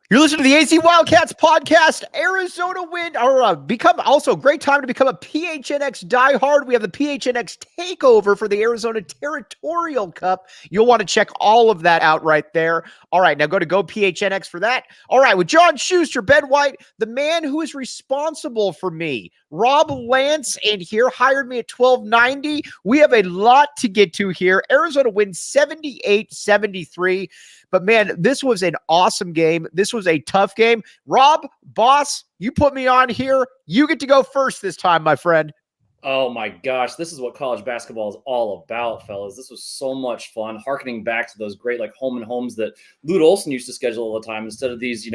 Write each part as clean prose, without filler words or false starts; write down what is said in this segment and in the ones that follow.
You're listening to the HC Wildcats podcast. Arizona win, or become also great time to become a PHNX diehard. We have the PHNX takeover for the Arizona Territorial Cup. You'll want to check all of that out right there. All right, now go PHNX for that. All right, with John Schuster, Ben White, the man who is responsible for me, Rob Lance, and here hired me at $12.90. We have a lot to get to here. Arizona wins 78-73. But, man, this was an awesome game. This was a tough game. Rob, boss, you put me on here. You get to go first this time, my friend. Oh, my gosh. This is what college basketball is all about, fellas. This was so much fun, harkening back to those great, home and homes that Lute Olson used to schedule all the time instead of these,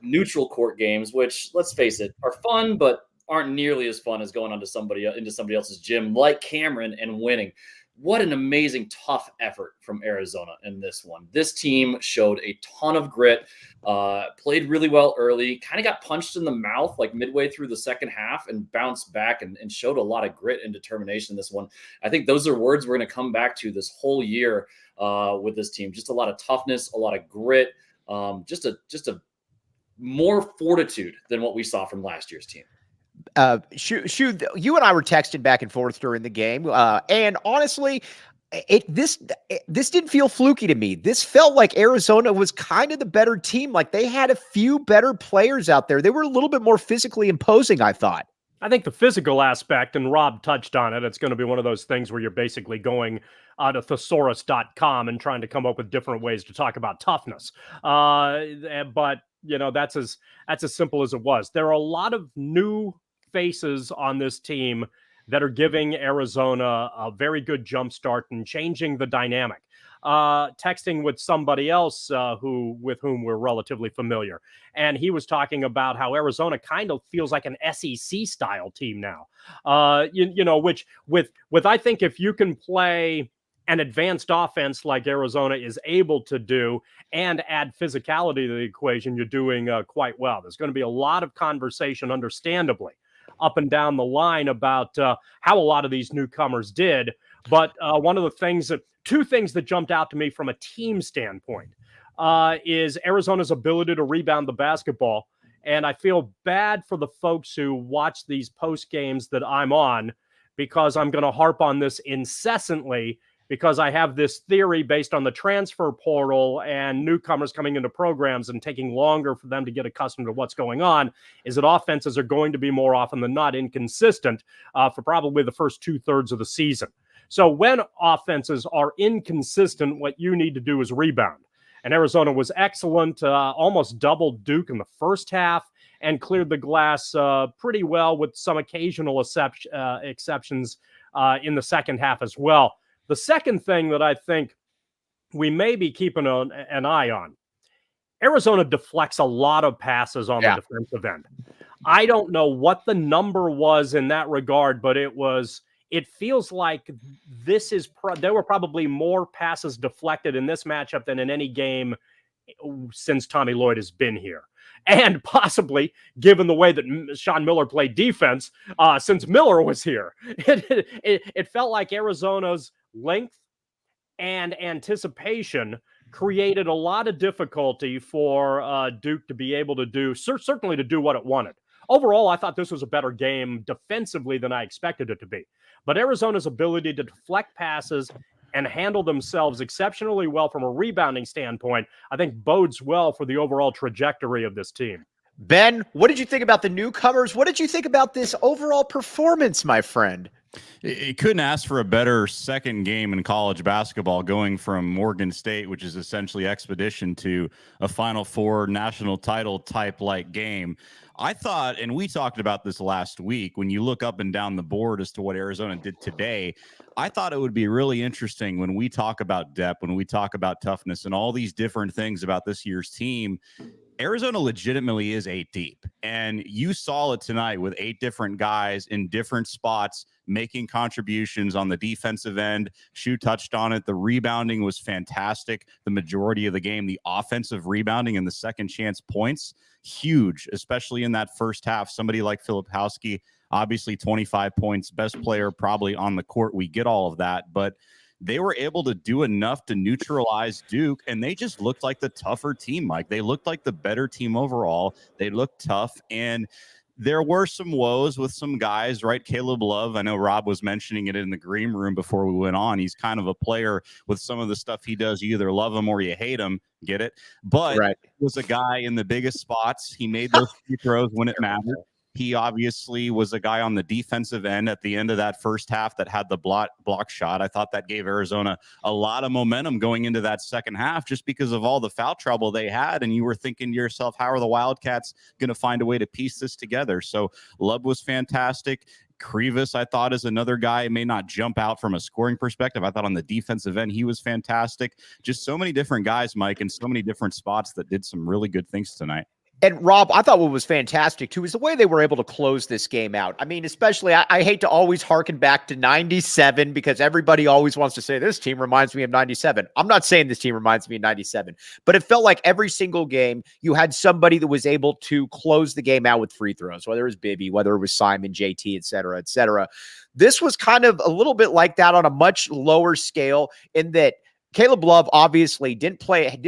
neutral court games, which, let's face it, are fun, but aren't nearly as fun as going into somebody else's gym like Cameron and winning. What an amazing, tough effort from Arizona in this one. This team showed a ton of grit, played really well early, kind of got punched in the mouth midway through the second half and bounced back and showed a lot of grit and determination in this one. I think those are words we're going to come back to this whole year with this team. Just a lot of toughness, a lot of grit, just a more fortitude than what we saw from last year's team. You and I were texting back and forth during the game, and honestly, this didn't feel fluky to me. This felt like Arizona was kind of the better team. They had a few better players out there. They were a little bit more physically imposing, I thought. I think the physical aspect, and Rob touched on it, it's going to be one of those things where you're basically going to thesaurus.com and trying to come up with different ways to talk about toughness. But that's as simple as it was. There are a lot of new faces on this team that are giving Arizona a very good jump start and changing the dynamic. Texting with somebody else with whom we're relatively familiar, and he was talking about how Arizona kind of feels like an SEC style team now. Which I think if you can play an advanced offense like Arizona is able to do and add physicality to the equation, you're doing quite well. There's going to be a lot of conversation, understandably, up and down the line about how a lot of these newcomers did. But two things that jumped out to me from a team standpoint is Arizona's ability to rebound the basketball. And I feel bad for the folks who watch these post games that I'm on, because I'm going to harp on this incessantly, because I have this theory based on the transfer portal and newcomers coming into programs and taking longer for them to get accustomed to what's going on, is that offenses are going to be more often than not inconsistent for probably the first 2/3 of the season. So when offenses are inconsistent, what you need to do is rebound. And Arizona was excellent, almost doubled Duke in the first half and cleared the glass pretty well, with some occasional exceptions in the second half as well. The second thing that I think we may be keeping an eye on, Arizona deflects a lot of passes on the defensive end. I don't know what the number was in that regard, but it feels like there were probably more passes deflected in this matchup than in any game since Tommy LLoyd has been here. And possibly, given the way that Sean Miller played defense since Miller was here, it felt like Arizona's length and anticipation created a lot of difficulty for Duke to be able to do, certainly to do what it wanted. Overall, I thought this was a better game defensively than I expected it to be. But Arizona's ability to deflect passes and handle themselves exceptionally well from a rebounding standpoint, I think bodes well for the overall trajectory of this team. Ben, what did you think about the newcomers? What did you think about this overall performance, my friend? It couldn't ask for a better second game in college basketball, going from Morgan State, which is essentially expedition, to a Final Four national title type game. I thought, and we talked about this last week, when you look up and down the board as to what Arizona did today, I thought it would be really interesting when we talk about depth, when we talk about toughness and all these different things about this year's team. Arizona legitimately is 8 deep, and you saw it tonight with 8 different guys in different spots making contributions on the defensive end. Shu touched on it. The rebounding was fantastic the majority of the game. The offensive rebounding and the second chance points, huge, especially in that first half. Somebody like Filipowski, obviously 25 points, best player probably on the court. We get all of that, but they were able to do enough to neutralize Duke, and they just looked like the tougher team, Mike. They looked like the better team overall. They looked tough, and there were some woes with some guys, right? Caleb Love, I know Rob was mentioning it in the green room before we went on. He's kind of a player with some of the stuff he does. You either love him or you hate him, get it? But He was a guy in the biggest spots. He made those free throws when it mattered. He obviously was a guy on the defensive end at the end of that first half that had the block shot. I thought that gave Arizona a lot of momentum going into that second half just because of all the foul trouble they had. And you were thinking to yourself, how are the Wildcats going to find a way to piece this together? So Love was fantastic. Krivas, I thought, is another guy, may not jump out from a scoring perspective. I thought on the defensive end, he was fantastic. Just so many different guys, Mike, in so many different spots that did some really good things tonight. And Rob, I thought what was fantastic too is the way they were able to close this game out. I mean, especially, I hate to always harken back to 97 because everybody always wants to say this team reminds me of 97. I'm not saying this team reminds me of 97, but it felt like every single game you had somebody that was able to close the game out with free throws, whether it was Bibby, whether it was Simon, JT, et cetera, et cetera. This was kind of a little bit like that on a much lower scale in that Caleb Love obviously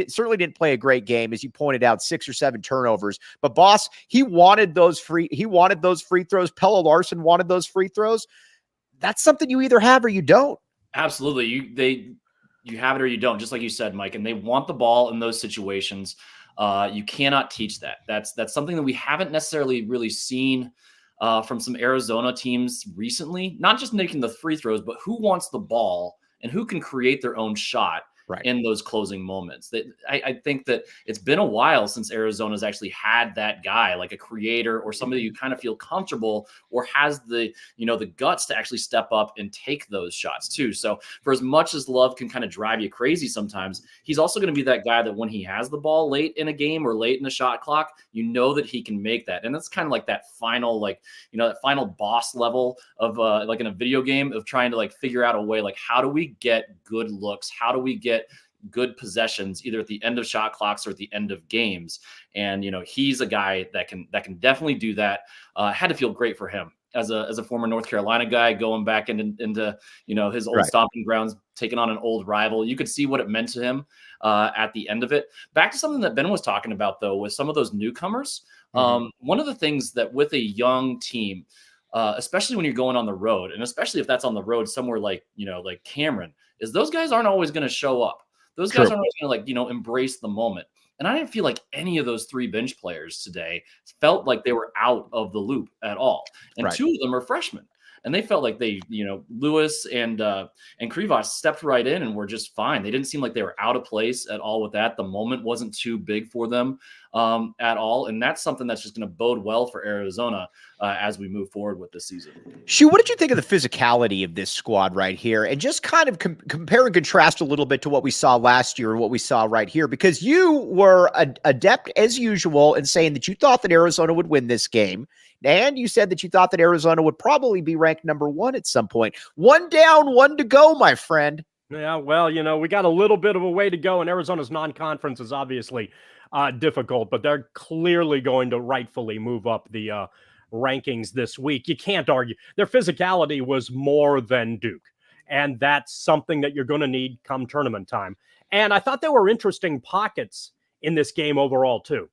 certainly didn't play a great game, as you pointed out, 6 or 7 turnovers. But boss, he wanted those free throws. Pelle Larsson wanted those free throws. That's something you either have or you don't. Absolutely. You have it or you don't, just like you said, Mike, and they want the ball in those situations. You cannot teach that. That's something that we haven't necessarily really seen from some Arizona teams recently, not just making the free throws, but who wants the ball and who can create their own shot in those closing moments. I think that it's been a while since Arizona's actually had that guy, like a creator or somebody you kind of feel comfortable or has the guts to actually step up and take those shots too. So for as much as Love can kind of drive you crazy sometimes, he's also going to be that guy that when he has the ball late in a game or late in the shot clock, you know that he can make that. And that's kind of like that final, that final boss level of like in a video game of trying to figure out a way, how do we get good looks? How do we get good possessions either at the end of shot clocks or at the end of games? And he's a guy that can definitely do that. Had to feel great for him as a former North Carolina guy going back into his old stomping grounds, taking on an old rival. You could see what it meant to him at the end of it. Back to something that Ben was talking about though, with some of those newcomers. One of the things that with a young team, especially when you're going on the road, and especially if that's on the road somewhere like Cameron, is those guys aren't always going to show up. Those guys aren't always going to embrace the moment. And I didn't feel like any of those 3 bench players today felt like they were out of the loop at all. And 2 of them are freshmen. And they felt like they, Lewis and Krivas stepped right in and were just fine. They didn't seem like they were out of place at all with that. The moment wasn't too big for them at all. And that's something that's just going to bode well for Arizona as we move forward with this season. Shu, what did you think of the physicality of this squad right here? And just kind of compare and contrast a little bit to what we saw last year and what we saw right here, because you were adept as usual in saying that you thought that Arizona would win this game. And you said that you thought that Arizona would probably be ranked number 1 at some point. 1 down, 1 to go, my friend. Yeah, well, we got a little bit of a way to go, and Arizona's non-conference is obviously difficult, but they're clearly going to rightfully move up the rankings this week. You can't argue. Their physicality was more than Duke, and that's something that you're going to need come tournament time. And I thought there were interesting pockets in this game overall, too,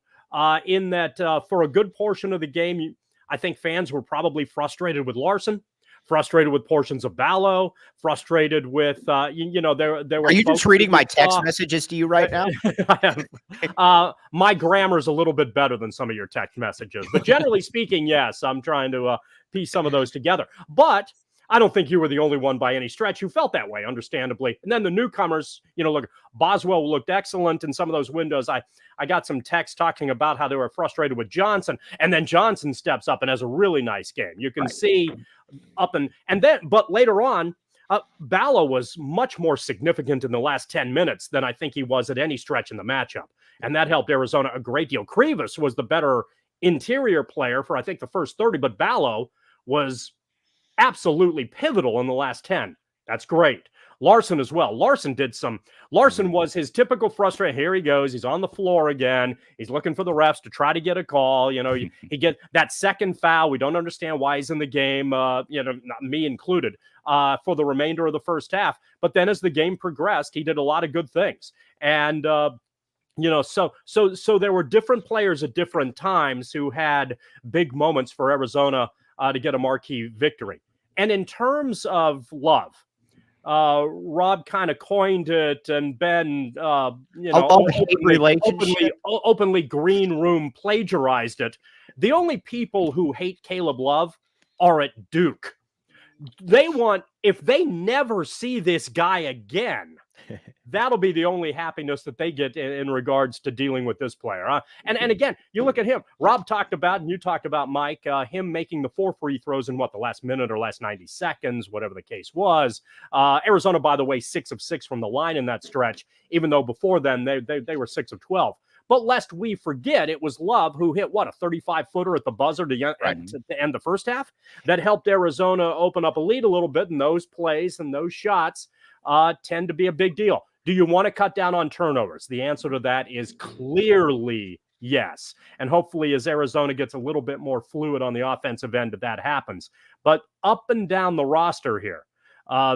in that for a good portion of the game, I think fans were probably frustrated with Larsson, frustrated with portions of Ballo, frustrated with, there were. Are you just reading my text messages to you right now? My grammar is a little bit better than some of your text messages, but generally speaking, yes, I'm trying to piece some of those together. But I don't think you were the only one by any stretch who felt that way, understandably. And then the newcomers, look, Boswell looked excellent in some of those windows. I got some text talking about how they were frustrated with Johnson, and then Johnson steps up and has a really nice game. You can see up and then, but later on, Ballo was much more significant in the last 10 minutes than I think he was at any stretch in the matchup. And that helped Arizona a great deal. Krivas was the better interior player for, I think, the first 30, but Ballo was absolutely pivotal in the last 10. That's great. Larson as well. Larson was his typical frustrated. Here he goes. He's on the floor again. He's looking for the refs to try to get a call. He get that second foul. We don't understand why he's in the game, not me included, for the remainder of the first half. But then as the game progressed, he did a lot of good things. And, so there were different players at different times who had big moments for Arizona to get a marquee victory. And in terms of Love, Rob kind of coined it, and Ben, openly green room plagiarized it. The only people who hate Caleb Love are at Duke. If they never see this guy again, that'll be the only happiness that they get in regards to dealing with this player. And again, you look at him. Rob talked about, and you talked about, Mike, him making the 4 free throws in the last minute or last 90 seconds, whatever the case was. Arizona, by the way, 6 of 6 from the line in that stretch, even though before then they were 6 of 12. But lest we forget, it was Love who hit, a 35-footer at the buzzer to end the first half. That helped Arizona open up a lead a little bit, and those plays and those shots tend to be a big deal. Do you want to cut down on turnovers? The answer to that is clearly yes. And hopefully as Arizona gets a little bit more fluid on the offensive end, that happens. But up and down the roster here,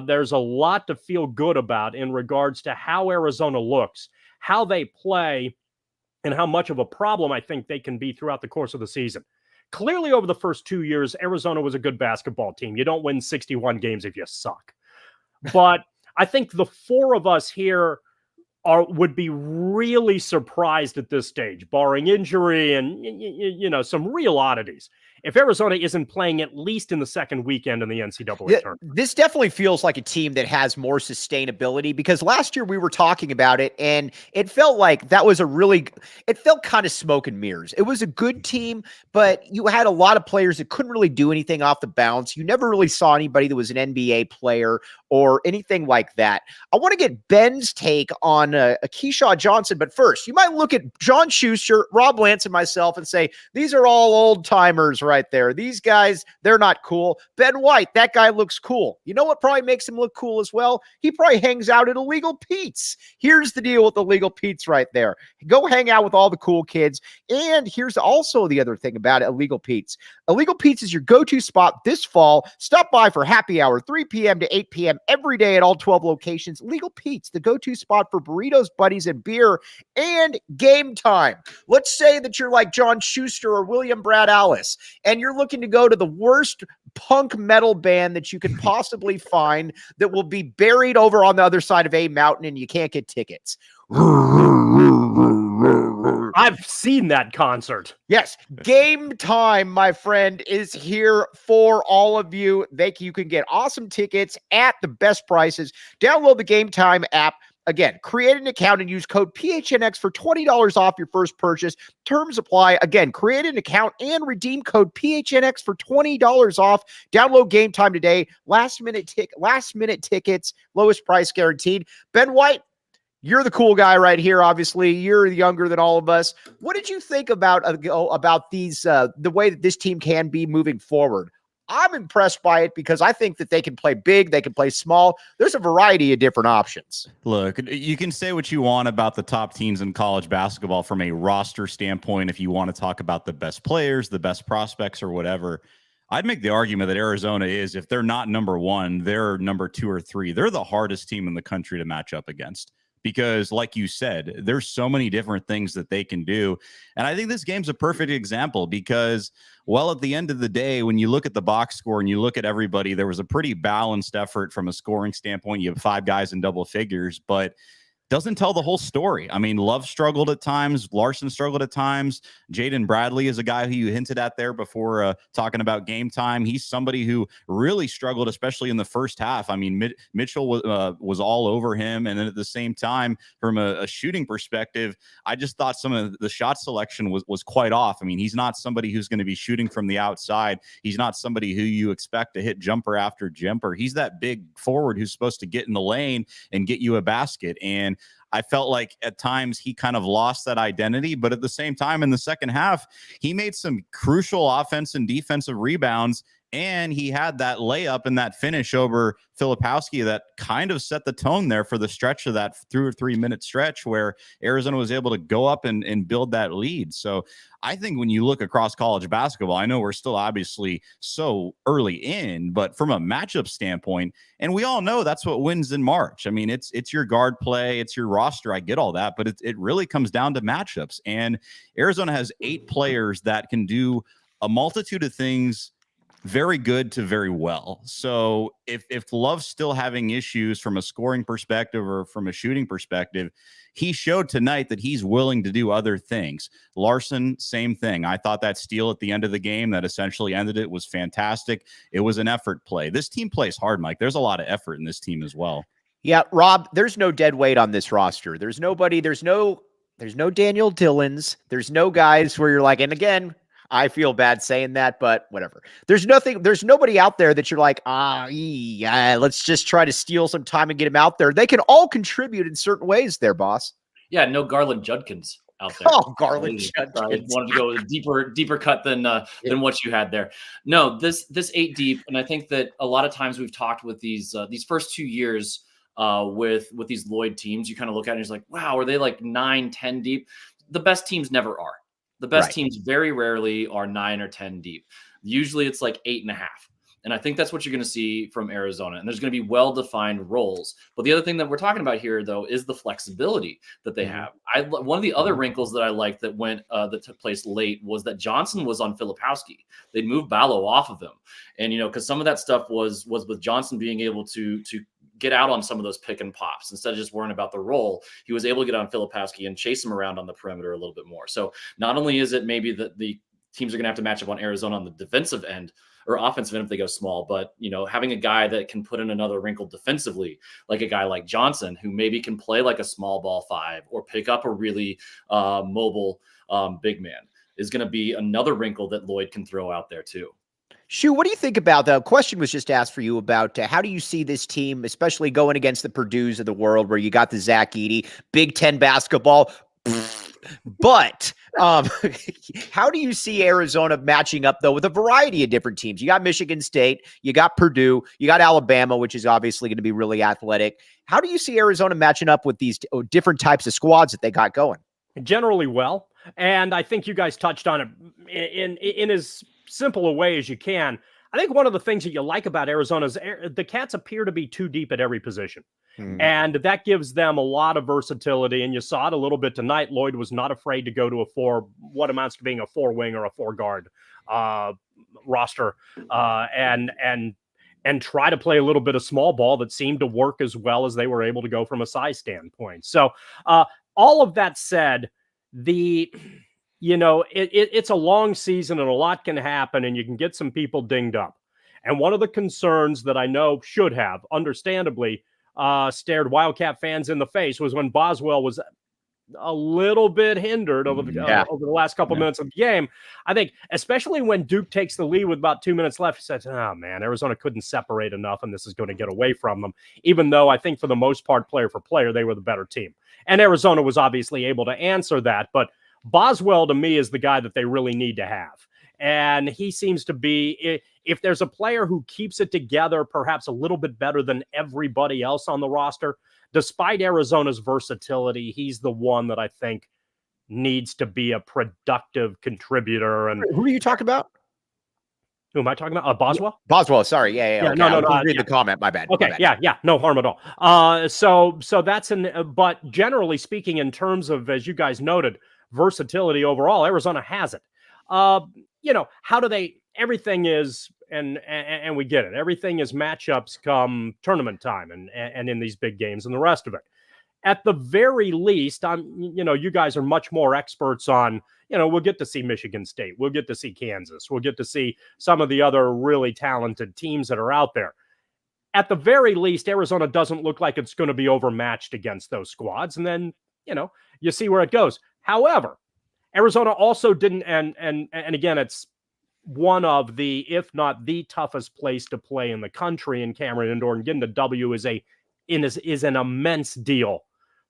there's a lot to feel good about in regards to how Arizona looks, how they play, and how much of a problem I think they can be throughout the course of the season. Clearly over the first 2 years, Arizona was a good basketball team. You don't win 61 games if you suck. But I think the four of us here would be really surprised at this stage, barring injury and some real oddities, if Arizona isn't playing at least in the second weekend in the NCAA tournament. This definitely feels like a team that has more sustainability, because last year we were talking about it and it felt like that was it felt kind of smoke and mirrors. It was a good team, but you had a lot of players that couldn't really do anything off the bounce. You never really saw anybody that was an NBA player or anything like that. I want to get Ben's take on Keyshawn Johnson, but first, you might look at John Schuster, Rob Lance, and myself and say, these are all old timers right there. These guys, they're not cool. Ben White, that guy looks cool. You know what probably makes him look cool as well? He probably hangs out at Illegal Pete's. Here's the deal with Illegal Pete's right there. Go hang out with all the cool kids. And here's also the other thing about Illegal Pete's. Illegal Pete's is your go-to spot this fall. Stop by for happy hour, 3 p.m. to 8 p.m. every day at all 12 locations. Illegal Pete's, the go-to spot for burritos, buddies, and beer, and game time. Let's say that you're like John Schuster or William Brad Alice, and you're looking to go to the worst punk metal band that you could possibly find that will be buried over on the other side of a mountain, and you can't get tickets. I've seen that concert. Yes. Game Time, my friend, is here for all of you. You can get awesome tickets at the best prices. Download the Game Time app. Again, create an account and use code PHNX for $20 off your first purchase. Terms apply. Again, create an account and redeem code PHNX for $20 off. Download Game Time today. Last minute tickets, lowest price guaranteed. Ben White, you're the cool guy right here. Obviously, you're younger than all of us. What did you think about these the way that this team can be moving forward? I'm impressed by it because I think that they can play big, they can play small. There's a variety of different options. Look, you can say what you want about the top teams in college basketball from a roster standpoint. If you want to talk about the best players, the best prospects, or whatever, I'd make the argument that Arizona is, if they're not number one, they're number 2 or 3. They're the hardest team in the country to match up against. Because like you said, there's so many different things that they can do. And I think this game's a perfect example because, well, at the end of the day, when you look at the box score and you look at everybody, there was a pretty balanced effort from a scoring standpoint. You have 5 guys in double figures, but doesn't tell the whole story. I mean, Love struggled at times. Larson struggled at times. Jaden Bradley is a guy who you hinted at there before talking about game time. He's somebody who really struggled, especially in the first half. I mean, Mitchell was all over him. And then at the same time, from a shooting perspective, I just thought some of the shot selection was quite off. I mean, he's not somebody who's going to be shooting from the outside. He's not somebody who you expect to hit jumper after jumper. He's that big forward who's supposed to get in the lane and get you a basket. And I felt like at times he kind of lost that identity, but at the same time in the second half, he made some crucial offense and defensive rebounds, and he had that layup and that finish over Filipowski that kind of set the tone there for the stretch of that 2 or 3 minute stretch where Arizona was able to go up and build that lead. So I think when you look across college basketball, I know we're still obviously so early in, but from a matchup standpoint, and we all know that's what wins in March. I mean, it's your guard play, it's your roster. I get all that, but it really comes down to matchups. And Arizona has 8 players that can do a multitude of things very good to very well. So if Love's still having issues from a scoring perspective or from a shooting perspective, he showed tonight that he's willing to do other things. Larson, same thing. I thought that steal at the end of the game that essentially ended it was fantastic. It was an effort play. This team plays hard, Mike. There's a lot of effort in this team as well. Yeah, Rob, there's no dead weight on this roster. There's no Daniel Dillons. There's no guys where you're like, and again, I feel bad saying that, but whatever. There's nobody out there that you're like, let's just try to steal some time and get him out there. They can all contribute in certain ways there, boss. Yeah, no Garland Judkins out there. Oh, Garland Judkins. I wanted to go with a deeper cut than what you had there. No, this 8 deep, and I think that a lot of times we've talked with these first 2 years with these Lloyd teams, you kind of look at it and it's like, wow, are they like 9, 10 deep? The best teams never are. The best teams very rarely are 9 or 10 deep. Usually it's like 8.5. And I think that's what you're going to see from Arizona. And there's going to be well-defined roles. But the other thing that we're talking about here, though, is the flexibility that they have. One of the other wrinkles that I liked that took place late was that Johnson was on Filipowski. They'd moved Ballo off of him. And, because some of that stuff was with Johnson being able to get out on some of those pick and pops instead of just worrying about the roll. He was able to get on Filipowski and chase him around on the perimeter a little bit more. So not only is it maybe that the teams are going to have to match up on Arizona on the defensive end or offensive end if they go small, but having a guy that can put in another wrinkle defensively, like a guy like Johnson, who maybe can play like a small ball 5 or pick up a really mobile big man, is going to be another wrinkle that Lloyd can throw out there too. Shu, what do you think about the question was just asked for you about how do you see this team, especially going against the Purdue's of the world where you got the Zach Edey, Big Ten basketball, but how do you see Arizona matching up, though, with a variety of different teams? You got Michigan State, you got Purdue, you got Alabama, which is obviously going to be really athletic. How do you see Arizona matching up with these different types of squads that they got going? Generally well, and I think you guys touched on it in as simple a way as you can. I think one of the things that you like about Arizona is the Cats appear to be too deep at every position. And that gives them a lot of versatility. And you saw it a little bit tonight. Lloyd was not afraid to go to what amounts to being a 4-wing or a 4-guard roster and try to play a little bit of small ball that seemed to work as well as they were able to go from a size standpoint. So all of that said, it's a long season and a lot can happen and you can get some people dinged up. And one of the concerns that I know should have, understandably, stared Wildcat fans in the face was when Boswell was a little bit hindered over the last couple minutes of the game. I think, especially when Duke takes the lead with about 2 minutes left, he says, oh man, Arizona couldn't separate enough and this is going to get away from them. Even though I think for the most part, player for player, they were the better team. And Arizona was obviously able to answer that. But Boswell, to me, is the guy that they really need to have. And he seems to be, if there's a player who keeps it together, perhaps a little bit better than everybody else on the roster, despite Arizona's versatility, he's the one that I think needs to be a productive contributor. And who are you talking about? Who am I talking about? Boswell? Boswell, sorry. Yeah. Okay. No. Read the comment. My bad. Okay. Yeah. No harm at all. So that's but generally speaking, in terms of, as you guys noted, versatility overall, Arizona has it. How do they, everything is, and we get it. Everything is matchups come tournament time and in these big games and the rest of it. at the very least, you guys are much more experts on, we'll get to see Michigan State. We'll get to see Kansas. We'll get to see some of the other really talented teams that are out there. At the very least, Arizona doesn't look like it's going to be overmatched against those squads. And then, you see where it goes. However, Arizona also didn't, and again, it's one of the, if not the toughest place to play in the country in Cameron Indoor, and getting the W is an immense deal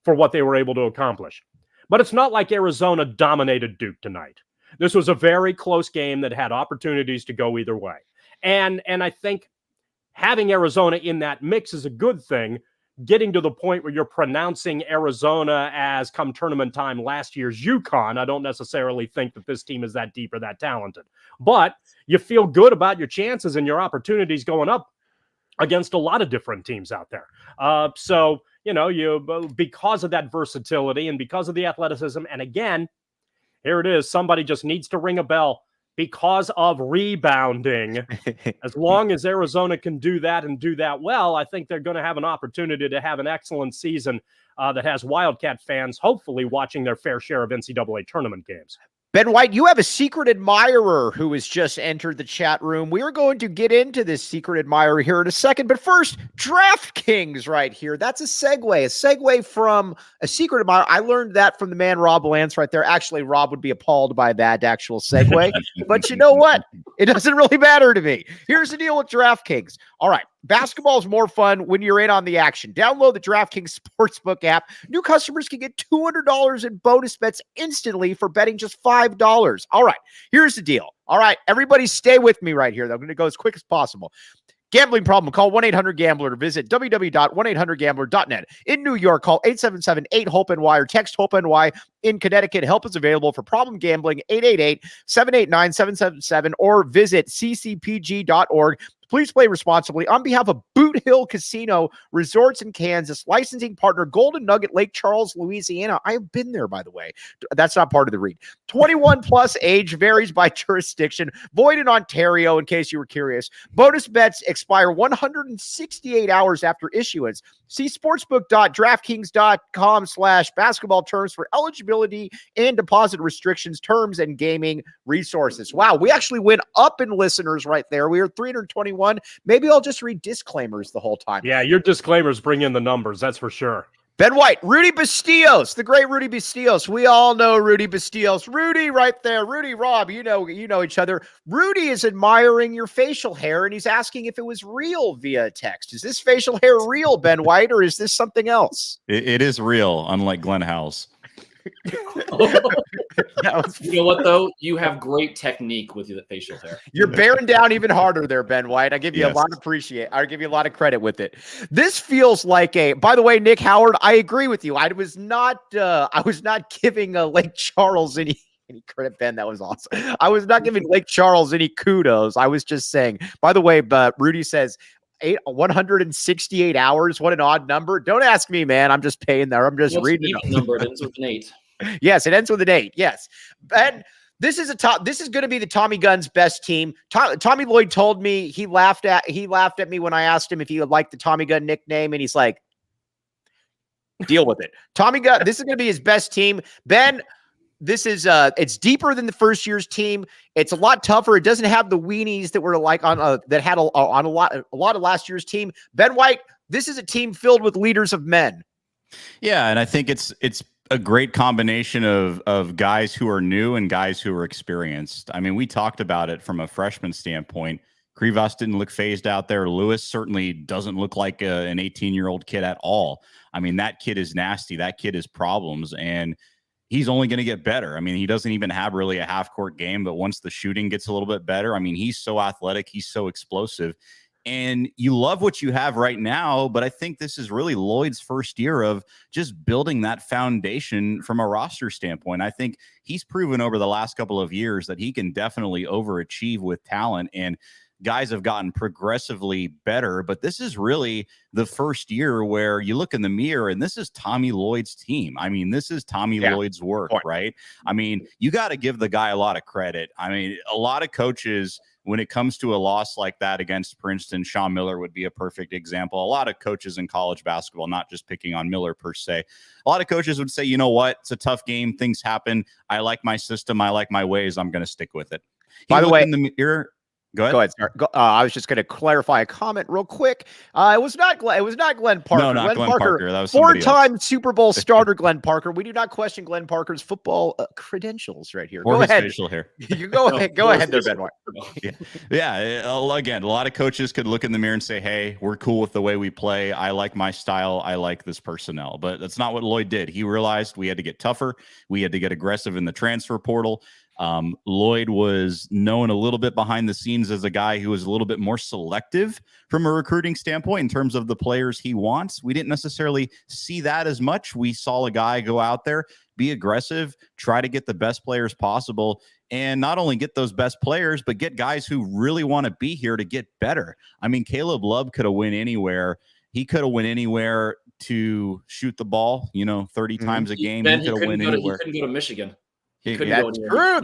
for what they were able to accomplish. But it's not like Arizona dominated Duke tonight. This was a very close game that had opportunities to go either way. And I think having Arizona in that mix is a good thing. Getting to the point where you're pronouncing Arizona as, come tournament time, last year's UConn, I don't necessarily think that this team is that deep or that talented. But you feel good about your chances and your opportunities going up against a lot of different teams out there. So, because of that versatility and because of the athleticism, and again, here it is, somebody just needs to ring a bell. Because of rebounding, as long as Arizona can do that and do that well, I think they're going to have an opportunity to have an excellent season that has Wildcat fans hopefully watching their fair share of NCAA tournament games. Ben White, you have a secret admirer who has just entered the chat room. We are going to get into this secret admirer here in a second, but first, DraftKings right here. That's a segue from a secret admirer. I learned that from the man Rob Lance right there. Actually, Rob would be appalled by that actual segue, but you know what? It doesn't really matter to me. Here's the deal with DraftKings. All right. Basketball is more fun when you're in on the action. Download the DraftKings Sportsbook app. New customers can get $200 in bonus bets instantly for betting just $5. All right, here's the deal. All right, everybody stay with me right here. I'm going to go as quick as possible. Gambling problem, call 1-800-GAMBLER or visit www.1800gambler.net. In New York, call 877-8-HOPE-NY or text HOPE-NY. In Connecticut, help is available for problem gambling, 888-789-777, or visit ccpg.org. Please play responsibly. On behalf of Boot Hill Casino Resorts in Kansas, licensing partner Golden Nugget, Lake Charles, Louisiana. I have been there, by the way. That's not part of the read. 21 plus, age varies by jurisdiction. Void in Ontario, in case you were curious. Bonus bets expire 168 hours after issuance. See sportsbook.draftkings.com/basketball terms for eligibility and deposit restrictions, terms, and gaming resources. Wow, we actually went up in listeners right there. We are 321. Maybe I'll just read disclaimers the whole time. Yeah, your disclaimers bring in the numbers, that's for sure. Ben White, Rudy Bastillos, the great Rudy Bastillos. We all know Rudy Bastillos. Rudy right there. Rudy, Rob, you know each other. Rudy is admiring your facial hair, and he's asking if it was real via text. Is this facial hair real, Ben White, or is this something else? It is real, unlike Glenn House. You know what, though? You have great technique with the facial hair. You're bearing down even harder there, Ben White. I give you a lot of I give you a lot of credit with it. This feels like by the way, Nick Howard, I agree with you. I was not giving Lake Charles any credit, Ben. That was awesome. I was not giving Lake Charles any kudos. I was just saying, by the way, but Rudy says 168 hours. What an odd number. Don't ask me, man. I'm just paying there. I'm just reading it. Number. It ends with an 8. Yes, it ends with an 8. Yes. And this is going to be the Tommy Gunn's best team. Tommy Lloyd told me he laughed at me when I asked him if he would like the Tommy Gunn nickname, and he's like, deal with it. Tommy Gunn, this is going to be his best team. Ben, this is it's deeper than the first year's team. It's a lot tougher. It doesn't have the weenies that were like on that had on a lot of last year's team. Ben White, this is a team filled with leaders of men. Yeah, and I think it's a great combination of guys who are new and guys who are experienced. I mean, we talked about it from a freshman standpoint. Krivas didn't look phased out there. Lewis certainly doesn't look like an 18-year-old kid at all. I mean, that kid is nasty. That kid is problems, and he's only going to get better. I mean, he doesn't even have really a half-court game, but once the shooting gets a little bit better, I mean, he's so athletic. He's so explosive. And you love what you have right now, but I think this is really Lloyd's first year of just building that foundation from a roster standpoint. I think he's proven over the last couple of years that he can definitely overachieve with talent, and guys have gotten progressively better, but this is really the first year where you look in the mirror and this is Tommy Lloyd's team. I mean, this is Tommy Lloyd's work, right? I mean, you got to give the guy a lot of credit. I mean, a lot of coaches when it comes to a loss like that against Princeton, Sean Miller would be a perfect example. A lot of coaches in college basketball, not just picking on Miller per se, a lot of coaches would say, you know what, it's a tough game. Things happen. I like my system. I like my ways. I'm going to stick with it. By the way, in the mirror. Go ahead. Sir. I was just going to clarify a comment real quick. It was not Glenn Parker. No, not Glenn Parker. That was four-time Super Bowl starter Glenn Parker. We do not question Glenn Parker's football credentials right here. Or go his ahead. facial hair. You go ahead. Go ahead there, Benoit. Yeah. Again, a lot of coaches could look in the mirror and say, hey, we're cool with the way we play. I like my style. I like this personnel. But that's not what Lloyd did. He realized we had to get tougher. We had to get aggressive in the transfer portal. Lloyd was known a little bit behind the scenes as a guy who was a little bit more selective from a recruiting standpoint in terms of the players he wants. We didn't necessarily see that as much. We saw a guy go out there, be aggressive, try to get the best players possible, and not only get those best players, but get guys who really want to be here to get better. I mean, Caleb Love could have went anywhere. He could have went anywhere to shoot the ball, 30 times a game. He could have went anywhere. He couldn't go to Michigan. That's true.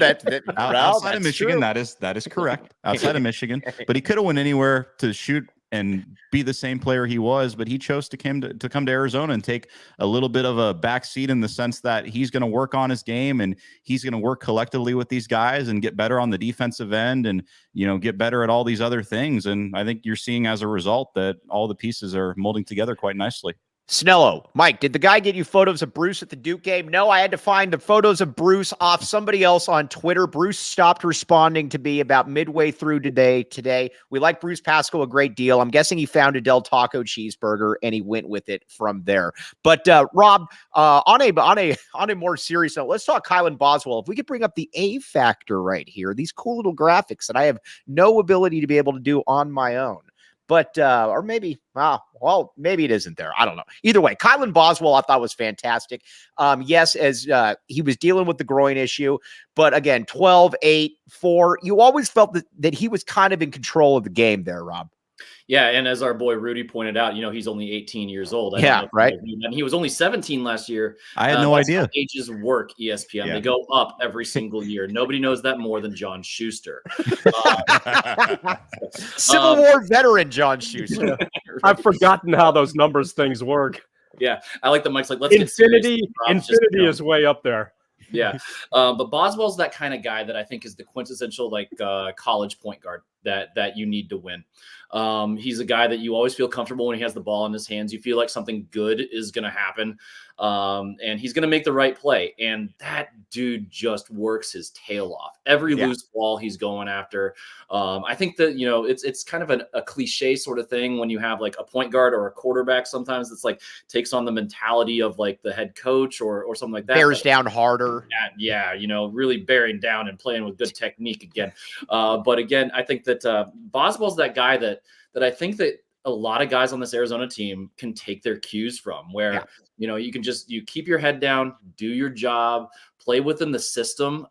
Outside of Michigan, that is correct. Outside of Michigan, but he could have went anywhere to shoot and be the same player he was, but he chose to come to Arizona and take a little bit of a back seat in the sense that he's going to work on his game and he's going to work collectively with these guys and get better on the defensive end and get better at all these other things. And I think you're seeing as a result that all the pieces are molding together quite nicely. Snello, Mike, did the guy get you photos of Bruce at the Duke game? No, I had to find the photos of Bruce off somebody else on Twitter. Bruce stopped responding to me about midway through today. We like Bruce Pascal a great deal. I'm guessing he found a Del Taco cheeseburger and he went with it from there. But Rob, on a more serious note, let's talk Kylan Boswell. If we could bring up the A factor right here, these cool little graphics that I have no ability to be able to do on my own. But, or maybe, maybe it isn't there. I don't know. Either way, Kylan Boswell I thought was fantastic. Yes, as he was dealing with the groin issue, but again, 12, 8, 4, you always felt that he was kind of in control of the game there, Rob. Yeah, and as our boy Rudy pointed out, he's only 18 years old. Right. And he was only 17 last year. I had no idea. How ages work, ESPN. Yeah. They go up every single year. Nobody knows that more than John Schuster. Civil War veteran John Schuster. I've forgotten how those numbers things work. Yeah, I like the Mike's like, let's Infinity is way up there. Yeah. But Boswell's that kind of guy that I think is the quintessential college point guard that you need to win. He's a guy that you always feel comfortable when he has the ball in his hands. You feel like something good is going to happen. And he's going to make the right play. And that dude just works his tail off. Every loose ball he's going after. I think that, it's kind of a cliche sort of thing when you have like a point guard or a quarterback. Sometimes it's like takes on the mentality of like the head coach or something like that. Bears down harder. Yeah. Really bearing down and playing with good technique again. But again, I think that Boswell's that guy that I think that a lot of guys on this Arizona team can take their cues from where, you can you keep your head down, do your job, play within the system.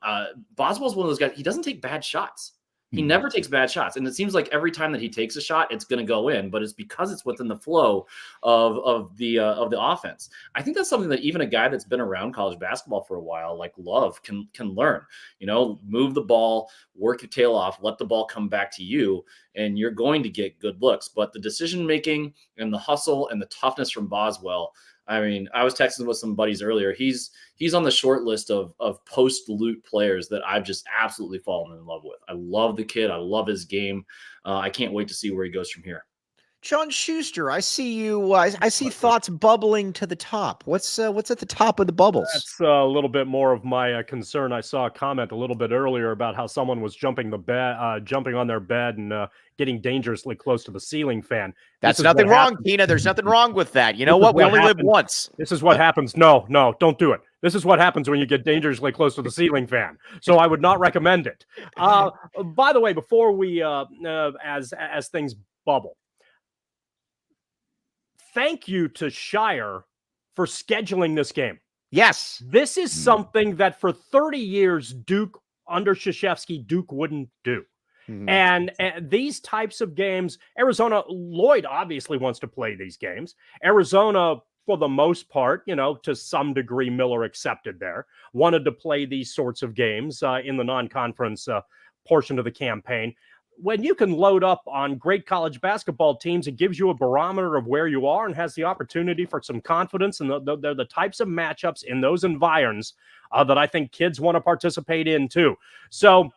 Boswell's one of those guys. He doesn't take bad shots. He never takes bad shots. And it seems like every time that he takes a shot, it's going to go in, but it's because it's within the flow of the offense. I think that's something that even a guy that's been around college basketball for a while, like Love, can learn. Move the ball, work your tail off, let the ball come back to you, and you're going to get good looks. But the decision-making and the hustle and the toughness from Boswell, I mean, I was texting with some buddies earlier. He's on the short list of post-loot players that I've just absolutely fallen in love with. I love the kid. I love his game. I can't wait to see where he goes from here. John Schuster, I see you. I see thoughts bubbling to the top. What's at the top of the bubbles? That's a little bit more of my concern. I saw a comment a little bit earlier about how someone was jumping on their bed and getting dangerously close to the ceiling fan. That's nothing wrong, Tina. There's nothing wrong with that. You know what? We only live once. This is what happens. No, don't do it. This is what happens when you get dangerously close to the ceiling fan. So I would not recommend it. By the way, before we, as things bubble, thank you to Shire for scheduling this game. Yes. This is something that for 30 years, Duke, under Krzyzewski, Duke wouldn't do. Mm-hmm. And these types of games, Arizona, Lloyd obviously wants to play these games. Arizona, for the most part, to some degree, Miller accepted there, wanted to play these sorts of games in the non-conference portion of the campaign. when you can load up on great college basketball teams, it gives you a barometer of where you are and has the opportunity for some confidence. And they're the types of matchups in those environs that I think kids want to participate in too. So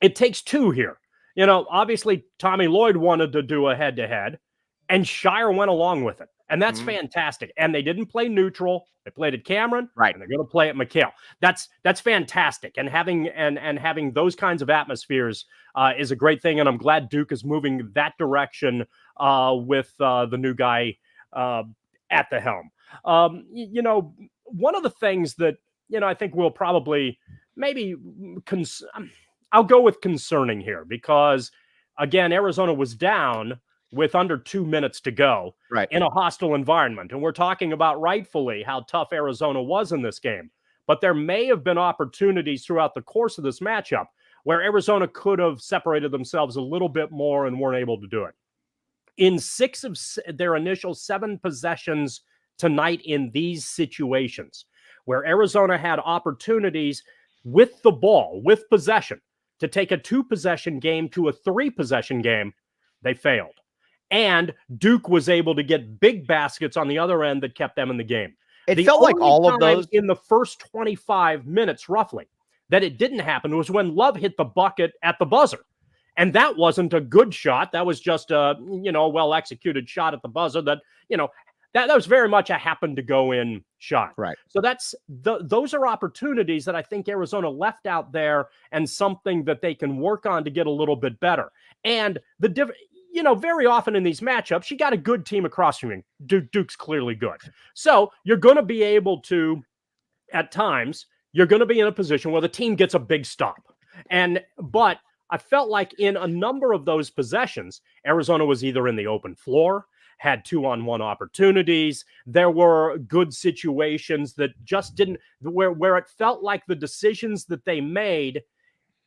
it takes two here. Obviously Tommy Lloyd wanted to do a head-to-head, and Shire went along with it. And that's fantastic. And they didn't play neutral. They played at Cameron, right? And they're going to play at McHale. That's fantastic. And having those kinds of atmospheres is a great thing. And I'm glad Duke is moving that direction with the new guy at the helm. One of the things that I think we'll probably I'll go with concerning here, because again, Arizona was down with under 2 minutes to go, right, in a hostile environment. And we're talking about rightfully how tough Arizona was in this game. But there may have been opportunities throughout the course of this matchup where Arizona could have separated themselves a little bit more and weren't able to do it. In 6 of their initial 7 possessions tonight in these situations, where Arizona had opportunities with the ball, with possession, to take a 2-possession game to a 3-possession game, they failed. And Duke was able to get big baskets on the other end that kept them in the game. It felt like all of those in the first 25 minutes, roughly, that it didn't happen was when Love hit the bucket at the buzzer. And that wasn't a good shot. That was just a, well-executed shot at the buzzer that was very much a happen to go in shot. Right. So those are opportunities that I think Arizona left out there, and something that they can work on to get a little bit better. And very often in these matchups, you got a good team across from you. Duke's clearly good. So you're going to be able to, at times, you're going to be in a position where the team gets a big stop. But I felt like in a number of those possessions, Arizona was either in the open floor, had 2-on-1 opportunities. There were good situations that just didn't, where it felt like the decisions that they made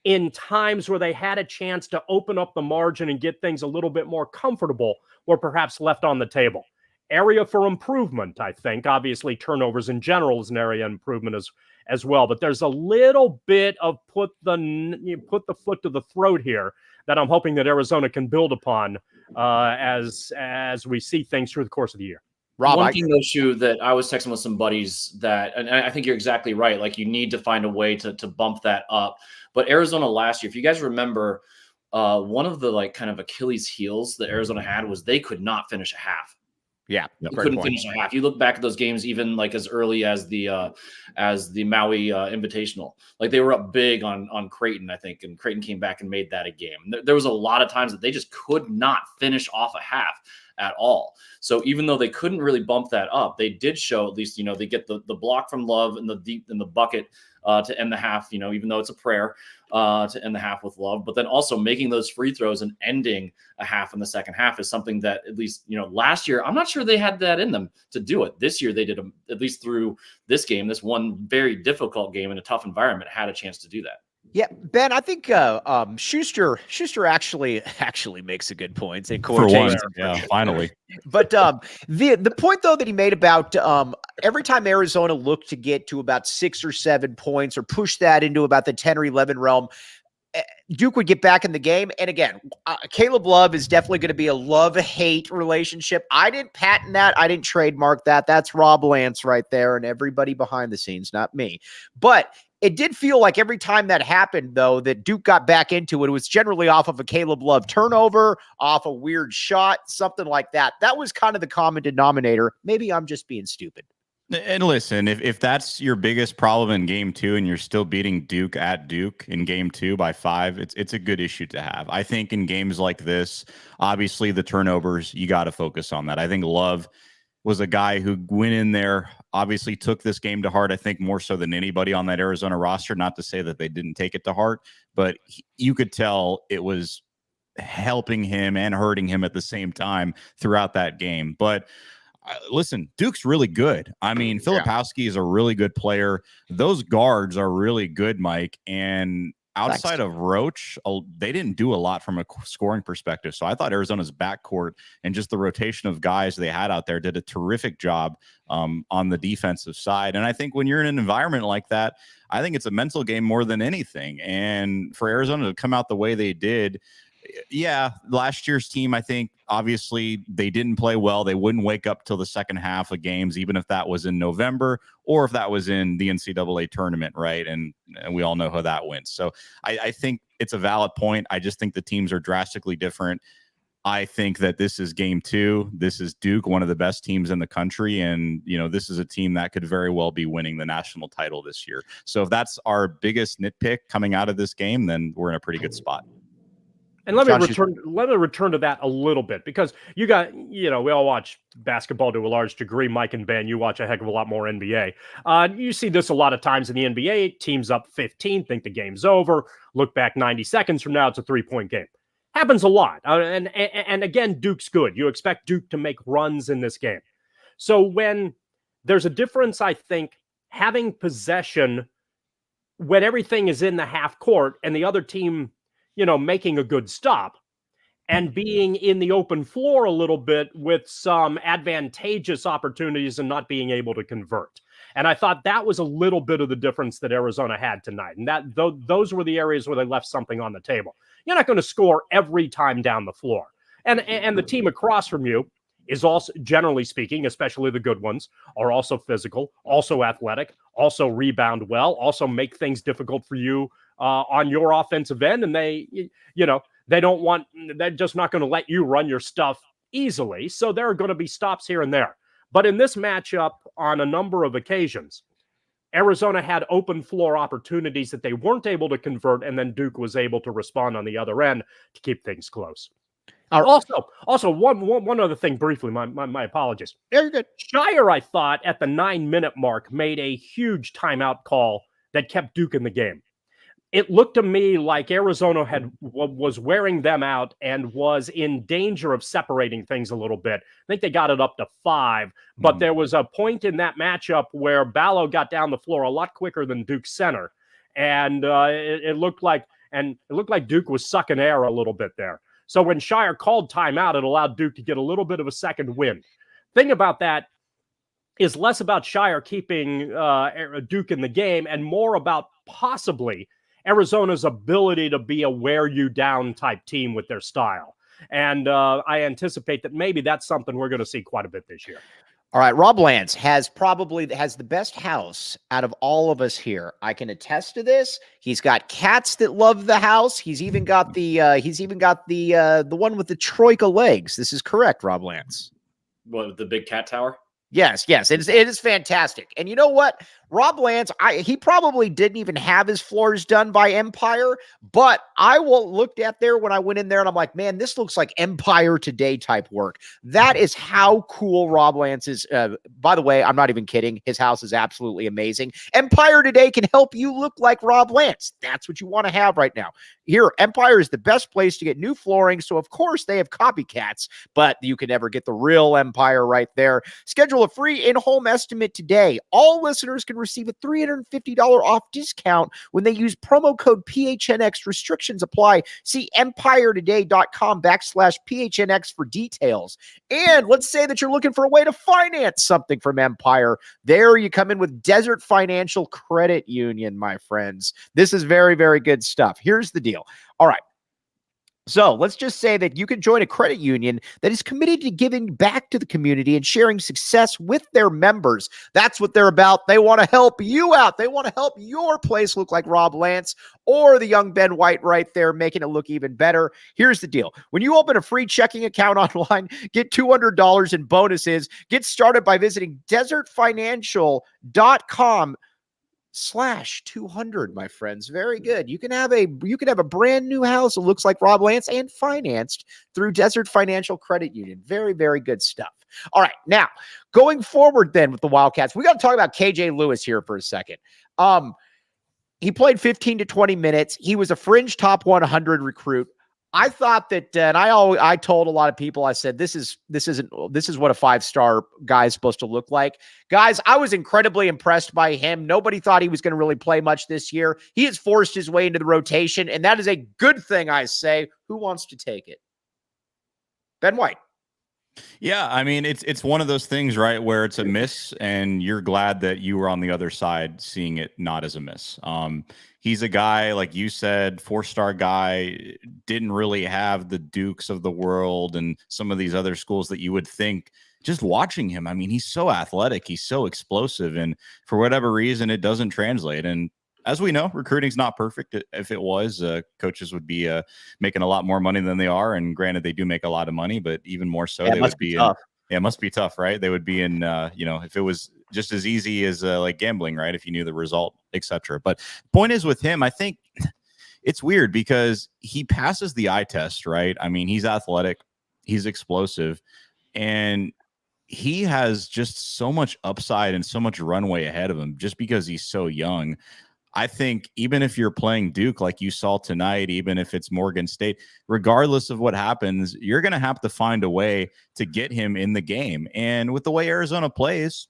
in times where they had a chance to open up the margin and get things a little bit more comfortable were perhaps left on the table. Area for improvement, I think. Obviously, turnovers in general is an area of improvement as well. But there's a little bit of put the foot to the throat here that I'm hoping that Arizona can build upon as we see things through the course of the year. Rob, one thing though, Shu, that I was texting with some buddies that, and I think you're exactly right. Like, you need to find a way to bump that up. But Arizona last year, if you guys remember, one of the kind of Achilles heels that Arizona had was they could not finish a half. Yeah, you couldn't finish a half. You look back at those games, even as early as the Maui Invitational. Like, they were up big on Creighton, I think, and Creighton came back and made that a game. There was a lot of times that they just could not finish off a half at all. So even though they couldn't really bump that up, they did show at least, they get the block from Love and the bucket to end the half, even though it's a prayer to end the half with Love. But then also making those free throws and ending a half in the second half is something that at least, last year, I'm not sure they had that in them to do it. This year they did, at least through this game, this one very difficult game in a tough environment, had a chance to do that. Yeah, Ben, I think Schuster actually makes a good point. For once, yeah, finally. But the point though that he made about every time Arizona looked to get to about 6 or 7 points or push that into about the 10 or 11 realm, Duke would get back in the game. And again, Caleb Love is definitely going to be a love-hate relationship. I didn't patent that. I didn't trademark that. That's Rob Lance right there and everybody behind the scenes, not me. But it did feel like every time that happened, though, that Duke got back into it, it was generally off of a Caleb Love turnover, off a weird shot, something like that. That was kind of the common denominator. Maybe I'm just being stupid. And listen, if that's your biggest problem in game 2 and you're still beating Duke at Duke in game 2 by 5, it's a good issue to have. I think in games like this, obviously the turnovers, you got to focus on that. I think Love was a guy who went in there, obviously took this game to heart, I think more so than anybody on that Arizona roster. Not to say that they didn't take it to heart, but you could tell it was helping him and hurting him at the same time throughout that game. But listen, Duke's really good. I mean, Filipowski is a really good player. Those guards are really good, Mike. And outside of Roach, they didn't do a lot from a scoring perspective. So I thought Arizona's backcourt and just the rotation of guys they had out there did a terrific job on the defensive side. And I think when you're in an environment like that, I think it's a mental game more than anything. And for Arizona to come out the way they did, Yeah, last year's team, I think, obviously, they didn't play well. They wouldn't wake up till the second half of games, even if that was in November or if that was in the NCAA tournament, right? And we all know how that went. So I think it's a valid point. I just think the teams are drastically different. I think that this is game 2. This is Duke, one of the best teams in the country. And, this is a team that could very well be winning the national title this year. So if that's our biggest nitpick coming out of this game, then we're in a pretty good spot. And let me return to that a little bit, because we all watch basketball to a large degree. Mike and Ben, you watch a heck of a lot more NBA. You see this a lot of times in the NBA. Teams up 15, think the game's over. Look back 90 seconds from now, it's a 3-point game. Happens a lot. And again, Duke's good. You expect Duke to make runs in this game. So when there's a difference, I think, having possession when everything is in the half court and the other team, making a good stop, and being in the open floor a little bit with some advantageous opportunities and not being able to convert. And I thought that was a little bit of the difference that Arizona had tonight. And those were the areas where they left something on the table. You're not going to score every time down the floor. And the team across from you is also, generally speaking, especially the good ones, are also physical, also athletic, also rebound well, also make things difficult for you on your offensive end. And they're just not going to let you run your stuff easily. So there are going to be stops here and there. But in this matchup, on a number of occasions, Arizona had open floor opportunities that they weren't able to convert, and then Duke was able to respond on the other end to keep things close. Also, one other thing briefly, my apologies. Yeah, you're good. Shire, I thought, at the 9-minute mark, made a huge timeout call that kept Duke in the game. It looked to me like Arizona was wearing them out and was in danger of separating things a little bit. I think they got it up to 5, but there was a point in that matchup where Ballo got down the floor a lot quicker than Duke's center, and it looked like Duke was sucking air a little bit there. So when Shire called timeout, it allowed Duke to get a little bit of a second wind. Thing about that is less about Shire keeping Duke in the game and more about possibly Arizona's ability to be a wear you down type team with their style. And I anticipate that maybe that's something we're going to see quite a bit this year. All right. Rob Lance has the best house out of all of us here. I can attest to this. He's got cats that love the house. He's even got the one with the troika legs. This is correct, Rob Lance. What, the big cat tower? Yes. It is fantastic. And you know what? Rob Lance, he probably didn't even have his floors done by Empire, but I looked at there when I went in there and I'm like, man, this looks like Empire Today type work. That is how cool Rob Lance is. By the way, I'm not even kidding. His house is absolutely amazing. Empire Today can help you look like Rob Lance. That's what you want to have right now. Here, Empire is the best place to get new flooring. So of course they have copycats, but you can never get the real Empire right there. Schedule a free in-home estimate today. All listeners can receive a $350 off discount when they use promo code PHNX. Restrictions apply. See empiretoday.com/PHNX for details. And let's say that you're looking for a way to finance something from Empire. There you come in with Desert Financial Credit Union, my friends. This is very, very good stuff. Here's the deal. All right. So let's just say that you can join a credit union that is committed to giving back to the community and sharing success with their members. That's what they're about. They want to help you out. They want to help your place look like Rob Lance or the young Ben White right there, making it look even better. Here's the deal. When you open a free checking account online, get $200 in bonuses. Get started by visiting desertfinancial.com/200, my friends. Very good. You can have a brand new house that looks like Rob Lance and financed through Desert Financial Credit Union. Very, very good stuff. All right. Now, going forward then with the Wildcats, we got to talk about KJ Lewis here for a second. He played 15 to 20 minutes. He was a fringe top 100 recruit. I thought that, and I told a lot of people, I said, this is what a 5-star guy is supposed to look like. Guys, I was incredibly impressed by him. Nobody thought he was going to really play much this year. He has forced his way into the rotation, and that is a good thing, I say. Who wants to take it? Ben White. Yeah, I mean, it's one of those things, right, where it's a miss, and you're glad that you were on the other side, seeing it not as a miss. He's a guy, like you said, 4-star guy, didn't really have the Dukes of the world and some of these other schools that you would think. Just watching him, I mean, he's so athletic, he's so explosive, and for whatever reason, it doesn't translate. And as we know, recruiting's not perfect. If it was, coaches would be making a lot more money than they are. And granted, they do make a lot of money, but even more so, Yeah, it they must would be be tough. in. Yeah, it must be tough, right? They would be in, if it was just as easy as like gambling, right? If you knew the result, etc. But point is with him, I think it's weird because he passes the eye test, right? I mean, he's athletic, he's explosive, and he has just so much upside and so much runway ahead of him just because he's so young. I think even if you're playing Duke like you saw tonight, even if it's Morgan State, regardless of what happens, you're going to have to find a way to get him in the game. And with the way Arizona plays,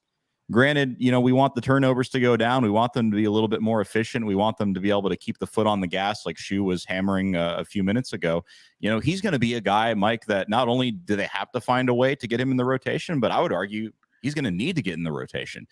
granted, we want the turnovers to go down. We want them to be a little bit more efficient. We want them to be able to keep the foot on the gas like Shu was hammering a few minutes ago. He's going to be a guy, Mike, that not only do they have to find a way to get him in the rotation, but I would argue he's going to need to get in the rotation.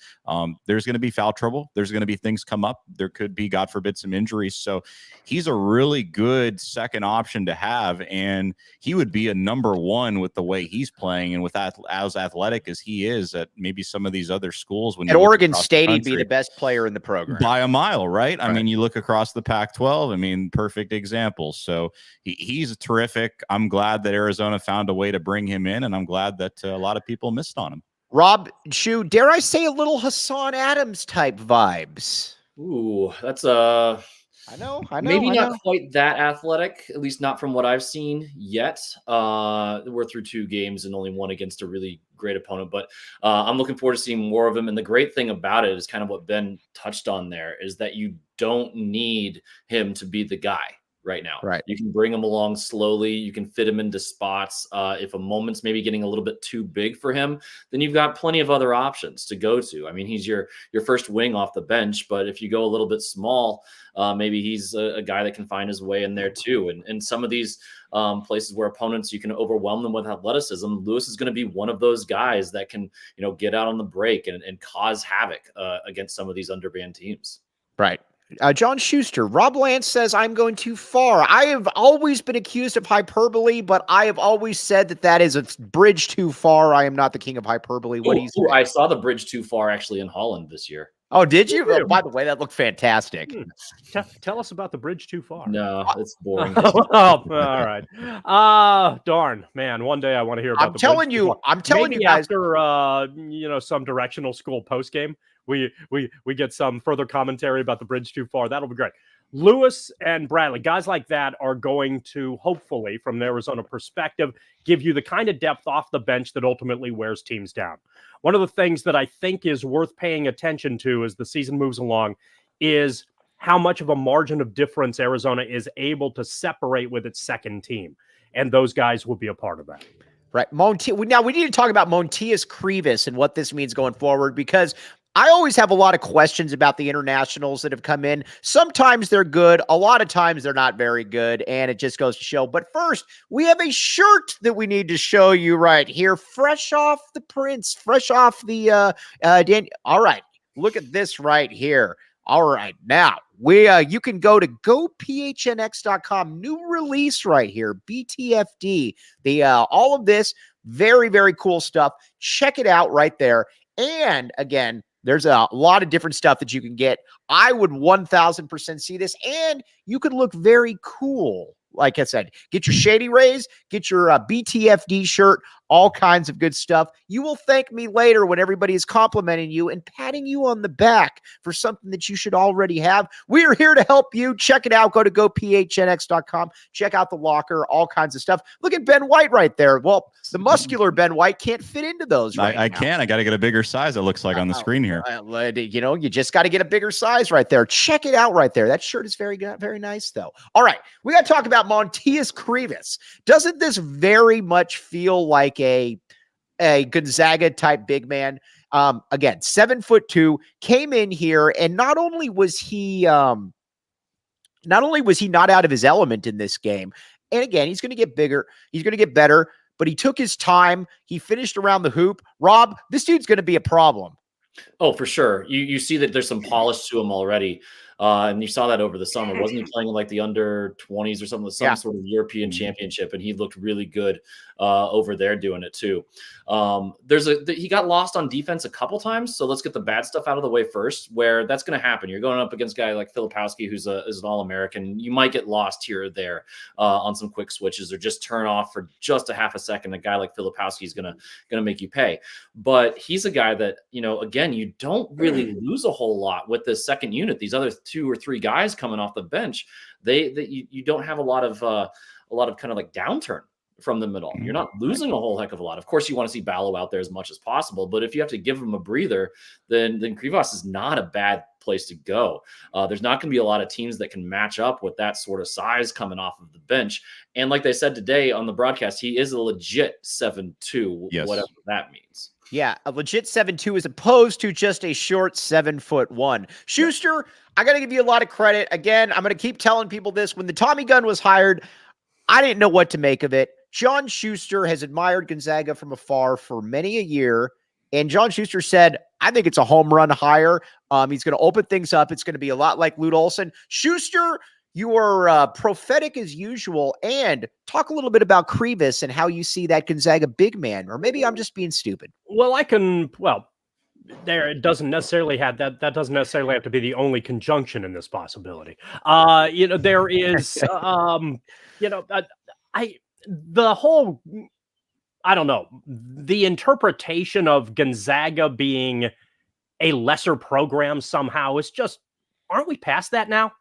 There's going to be foul trouble. There's going to be things come up. There could be, God forbid, some injuries. So he's a really good second option to have. And he would be a number one with the way he's playing and with that, as athletic as he is at maybe some of these other schools. When At Oregon State, he'd be the best player in the program. By a mile, right? I mean, you look across the Pac-12, I mean, perfect example. So he's terrific. I'm glad that Arizona found a way to bring him in, and I'm glad that a lot of people missed on him. Rob, Shu, dare I say a little Hassan Adams type vibes? Ooh, that's I know. Maybe not quite that athletic, at least not from what I've seen yet. We're through 2 games and only one against a really great opponent, but I'm looking forward to seeing more of him. And the great thing about it is kind of what Ben touched on there, is that you don't need him to be the guy right now. Right. You can bring him along slowly. You can fit him into spots. If a moment's maybe getting a little bit too big for him, then you've got plenty of other options to go to. I mean, he's your first wing off the bench, but if you go a little bit small, maybe he's a guy that can find his way in there too. And some of these places where opponents, you can overwhelm them with athleticism, Lewis is going to be one of those guys that can, get out on the break and cause havoc against some of these undermanned teams. Right. John Schuster, Rob Lance says, I'm going too far. I have always been accused of hyperbole, but I have always said that is a bridge too far. I am not the king of hyperbole. What do you say? I saw the bridge too far actually in Holland this year. Oh, did you? Oh, by the way, that looked fantastic. Tell us about the bridge too far. No, it's boring. Oh, all right. Darn, man. One day I want to hear about I'm telling you guys. After, some directional school post game, we get some further commentary about the bridge too far. That'll be great. Lewis and Bradley, guys like that are going to, hopefully, from an Arizona perspective, give you the kind of depth off the bench that ultimately wears teams down. One of the things that I think is worth paying attention to as the season moves along is how much of a margin of difference Arizona is able to separate with its second team. And those guys will be a part of that. Right. Now, we need to talk about Montias Krivas and what this means going forward, because I always have a lot of questions about the internationals that have come in. Sometimes they're good. A lot of times they're not very good, and it just goes to show. But first, we have a shirt that we need to show you right here, fresh off the prints, fresh off the All right, look at this right here. All right, now you can go to gophnx.com. New release right here, BTFD. All of this very, very cool stuff. Check it out right there. And again, there's a lot of different stuff that you can get. I would 1000% see this, and you could look very cool. Like I said, get your Shady Rays, get your BTFD shirt, all kinds of good stuff. You will thank me later when everybody is complimenting you and patting you on the back for something that you should already have. We are here to help you. Check it out. Go to gophnx.com. Check out the locker, all kinds of stuff. Look at Ben White right there. Well, the muscular Ben White can't fit into those right now. I can. I got to get a bigger size, it looks like on the screen here. You just got to get a bigger size right there. Check it out right there. That shirt is very good, very nice, though. All right. We got to talk about Montias Krivas. Doesn't this very much feel like a Gonzaga type big man? Again, 7'2", came in here, and not only was he not out of his element in this game, and again, he's going to get bigger, he's going to get better, but he took his time. He finished around the hoop. Rob, this dude's going to be a problem. Oh, for sure. You see that there's some polish to him already. And you saw that over the summer. Wasn't he playing in like the under 20s or something, some sort of European championship? And he looked really good over there doing it too. He got lost on defense a couple times. So let's get the bad stuff out of the way first, where that's going to happen. You're going up against a guy like Filipowski, who's an All-American. You might get lost here or there on some quick switches, or just turn off for just a half a second. A guy like Filipowski is going to make you pay. But he's a guy that, again, you don't really lose a whole lot with this second unit. These other 2 or 3 guys coming off the bench, you don't have a lot of kind of like downturn from them at all. You're not losing a whole heck of a lot. Of course, you want to see Ballo out there as much as possible, but if you have to give him a breather, then Krivas is not a bad place to go. There's not going to be a lot of teams that can match up with that sort of size coming off of the bench. And like they said today on the broadcast, he is a legit 7'2", whatever that means. Yeah, a legit 7'2" as opposed to just a short 7'1". Schuster, I got to give you a lot of credit. Again, I'm going to keep telling people this. When the Tommy gun was hired, I didn't know what to make of it. John Schuster has admired Gonzaga from afar for many a year. And John Schuster said, I think it's a home run hire. He's going to open things up. It's going to be a lot like Lute Olson. Schuster, you are prophetic as usual. And talk a little bit about Krivas and how you see that Gonzaga big man. Or maybe I'm just being stupid. Well, it doesn't necessarily have that doesn't necessarily have to be the only conjunction in this possibility. There is I don't know, the interpretation of Gonzaga being a lesser program somehow is just, aren't we past that now?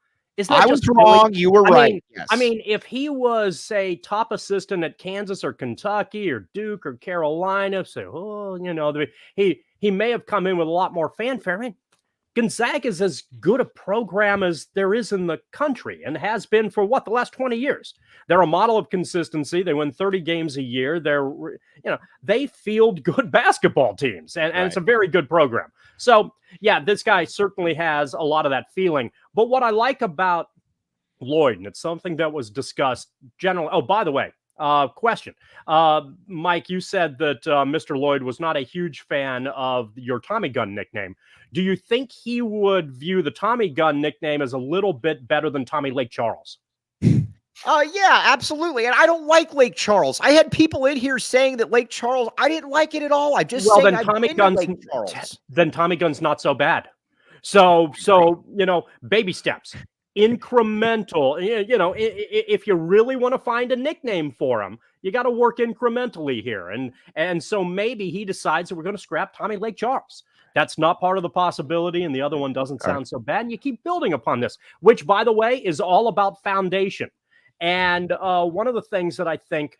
I was wrong. You were right. I mean, if he was, say, top assistant at Kansas or Kentucky or Duke or Carolina, he may have come in with a lot more fanfare. I mean, Gonzaga is as good a program as there is in the country and has been for the last 20 years. They're a model of consistency. They win 30 games a year. They field good basketball teams, and it's a very good program. So, yeah, this guy certainly has a lot of that feeling. But what I like about Lloyd, and it's something that was discussed generally. Oh, by the way, question. Mike, you said that Mr. Lloyd was not a huge fan of your Tommy Gun nickname. Do you think he would view the Tommy Gun nickname as a little bit better than Tommy Lake Charles? Yeah, absolutely. And I don't like Lake Charles. I had people in here saying that Lake Charles, I didn't like it at all. I just then Tommy Gun's not so bad. So baby steps, incremental. If you really want to find a nickname for him, you got to work incrementally here. And so maybe he decides that we're going to scrap Tommy Lake Charles. That's not part of the possibility, and the other one doesn't sound so bad. And you keep building upon this, which, by the way, is all about foundation. And one of the things that I think,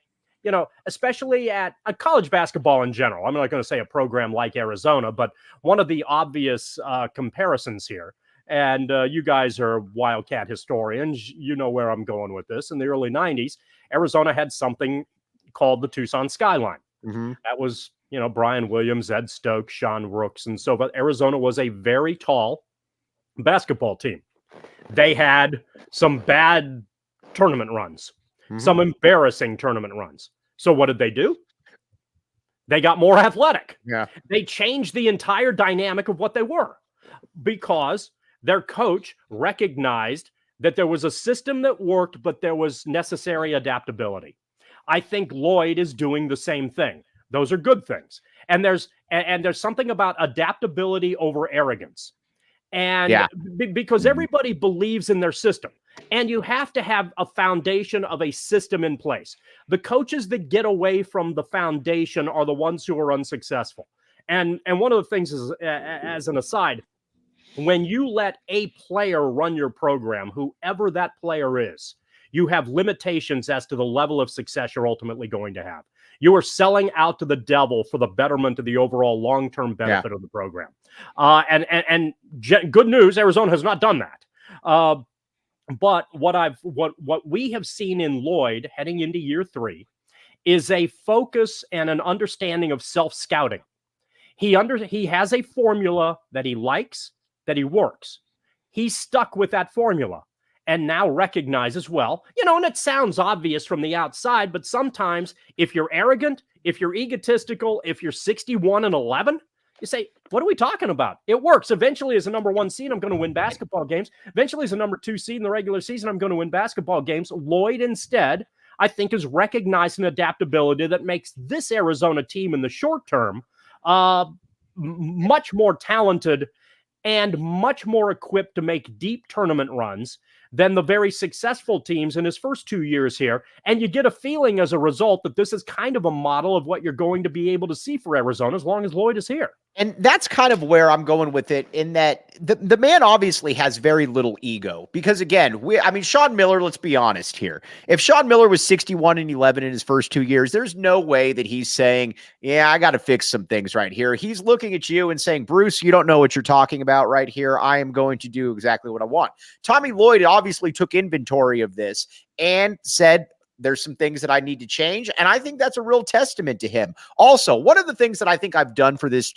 especially at college basketball in general, I'm not going to say a program like Arizona, but one of the obvious comparisons here, and you guys are Wildcat historians, you know where I'm going with this. In the early 90s, Arizona had something called the Tucson Skyline. Mm-hmm. That was, Brian Williams, Ed Stokes, Sean Rooks, and so forth. Arizona was a very tall basketball team. They had some bad tournament runs, some embarrassing tournament runs. So what did they do? They got more athletic. Yeah. They changed the entire dynamic of what they were because their coach recognized that there was a system that worked, but there was necessary adaptability. I think Lloyd is doing the same thing. Those are good things. And there's something about adaptability over arrogance. And because everybody believes in their system, and you have to have a foundation of a system in place. The coaches that get away from the foundation are the ones who are unsuccessful. And one of the things is, as an aside, when you let a player run your program, whoever that player is, you have limitations as to the level of success you're ultimately going to have. You are selling out to the devil for the betterment of the overall long-term benefit of the program. And good news, Arizona has not done that. But what we have seen in Lloyd heading into year 3 is a focus and an understanding of self-scouting. He has a formula that he likes, that he works. He's stuck with that formula. and now recognizes, well, and it sounds obvious from the outside, but sometimes if you're arrogant, if you're egotistical, if you're 61-11, you say, what are we talking about? It works. Eventually, as a number 1 seed, I'm going to win basketball games. Eventually, as a number 2 seed in the regular season, I'm going to win basketball games. Lloyd, instead, I think, is recognizing adaptability that makes this Arizona team in the short term much more talented and much more equipped to make deep tournament runs than the very successful teams in his first 2 years here. And you get a feeling as a result that this is kind of a model of what you're going to be able to see for Arizona as long as Lloyd is here. And that's kind of where I'm going with it, in that the man obviously has very little ego, because again, Sean Miller, let's be honest here. If Sean Miller was 61-11 in his first 2 years, there's no way that he's saying, yeah, I got to fix some things right here. He's looking at you and saying, Bruce, you don't know what you're talking about right here. I am going to do exactly what I want. Tommy Lloyd obviously took inventory of this and said, there's some things that I need to change. And I think that's a real testament to him. Also, one of the things that I think I've done for this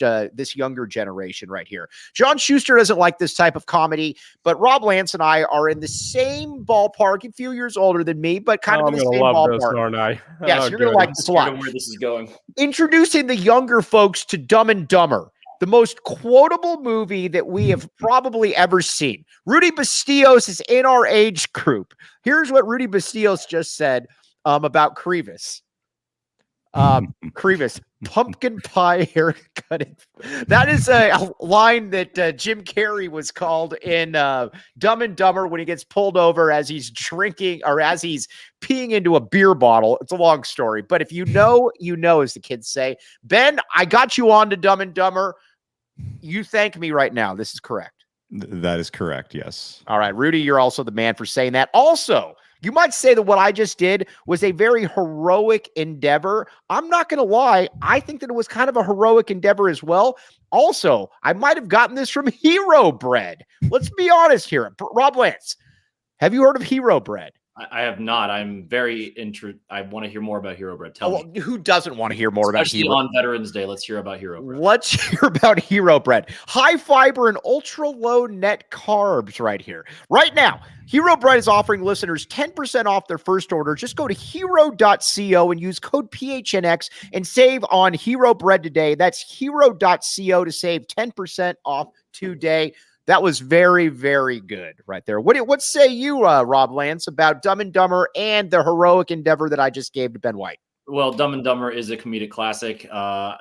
younger generation right here, John Schuster doesn't like this type of comedy, but Rob Lance and I are in the same ballpark, a few years older than me, but kind of in the same ballpark. This, aren't I? Yes, you're going to like this a lot. Where this is going. Introducing the younger folks to Dumb and Dumber, the most quotable movie that we have probably ever seen. Rudy Bastillos is in our age group. Here's what Rudy Bastillos just said about Crevis. Crevis, pumpkin pie haircut. That is a line that Jim Carrey was called in Dumb and Dumber when he gets pulled over as he's drinking, or as he's peeing into a beer bottle. It's a long story, but if you know, as the kids say. Ben, I got you on to Dumb and Dumber. You thank me right now. This is correct. That is correct. Yes. All right, Rudy, you're also the man for saying that. Also, you might say that what I just did was a very heroic endeavor. I'm not going to lie. I think that it was kind of a heroic endeavor as well. Also, I might have gotten this from Hero Bread. Let's be honest here. Rob Lance, have you heard of Hero Bread? I have not. I'm very interested. I want to hear more about Hero Bread. Tell me. Who doesn't want to hear more about Especially Hero? On Veterans Day, let's hear about Hero Bread. Let's hear about Hero Bread. High fiber and ultra low net carbs right here. Right now, Hero Bread is offering listeners 10% off their first order. Just go to hero.co and use code PHNX and save on Hero Bread today. That's hero.co to save 10% off today. That was very, very good right there. What say you, Rob Lance, about Dumb and Dumber and the heroic endeavor that I just gave to Ben White? Well, Dumb and Dumber is a comedic classic.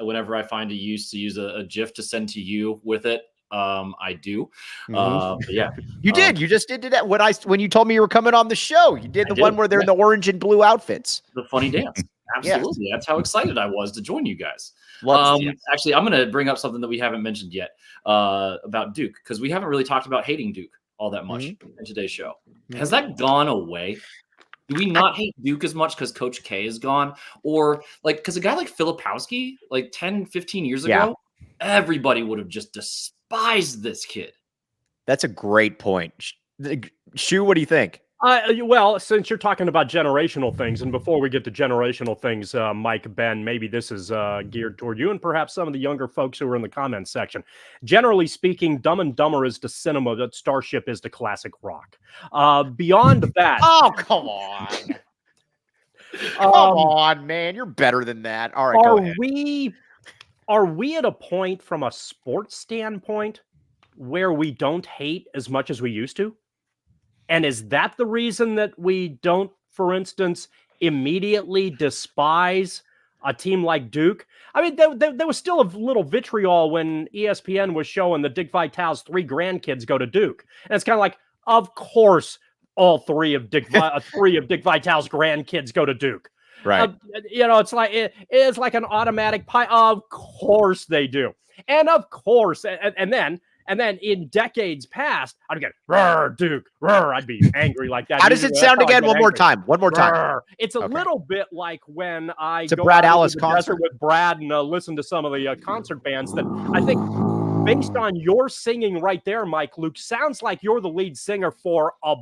Whenever I find a use to use a GIF to send to you with it, I do. But yeah, you did. You just did that when you told me you were coming on the show. You did the one where they're in the orange and blue outfits. The funny dance. Absolutely. Yeah. That's how excited I was to join you guys. Actually, I'm going to bring up something that we haven't mentioned yet about Duke, because we haven't really talked about hating Duke all that much in today's show. Has that gone away? Do we not hate Duke as much because Coach K is gone? Or because a guy like Filipowski, 10, 15 years ago, everybody would have just despised this kid. That's a great point. Shu, what do you think? Well, since you're talking about generational things, and before we get to generational things, Mike, Ben, maybe this is geared toward you and perhaps some of the younger folks who are in the comments section. Generally speaking, Dumb and Dumber is the cinema that Starship is the classic rock. Beyond that... Oh, come on. Come on, man. You're better than that. All right, go ahead. Are we at a point from a sports standpoint where we don't hate as much as we used to? And is that the reason that we don't, for instance, immediately despise a team like Duke? I mean, there was still a little vitriol when ESPN was showing that Dick Vitale's 3 grandkids go to Duke. And it's kind of like, of course, all 3 of Dick Vitale's grandkids go to Duke. Right. It's like it's like an automatic pie. Of course they do. And of course, and then in decades past, I'd get "Roar, Duke, roar." I'd be angry like that. How does it sound again? One more time. Roar. It's a little bit like when I go Brad out Alice to the concert desert with Brad and listen to some of the concert bands that I think, based on your singing right there, Mike Luke, sounds like you're the lead singer for a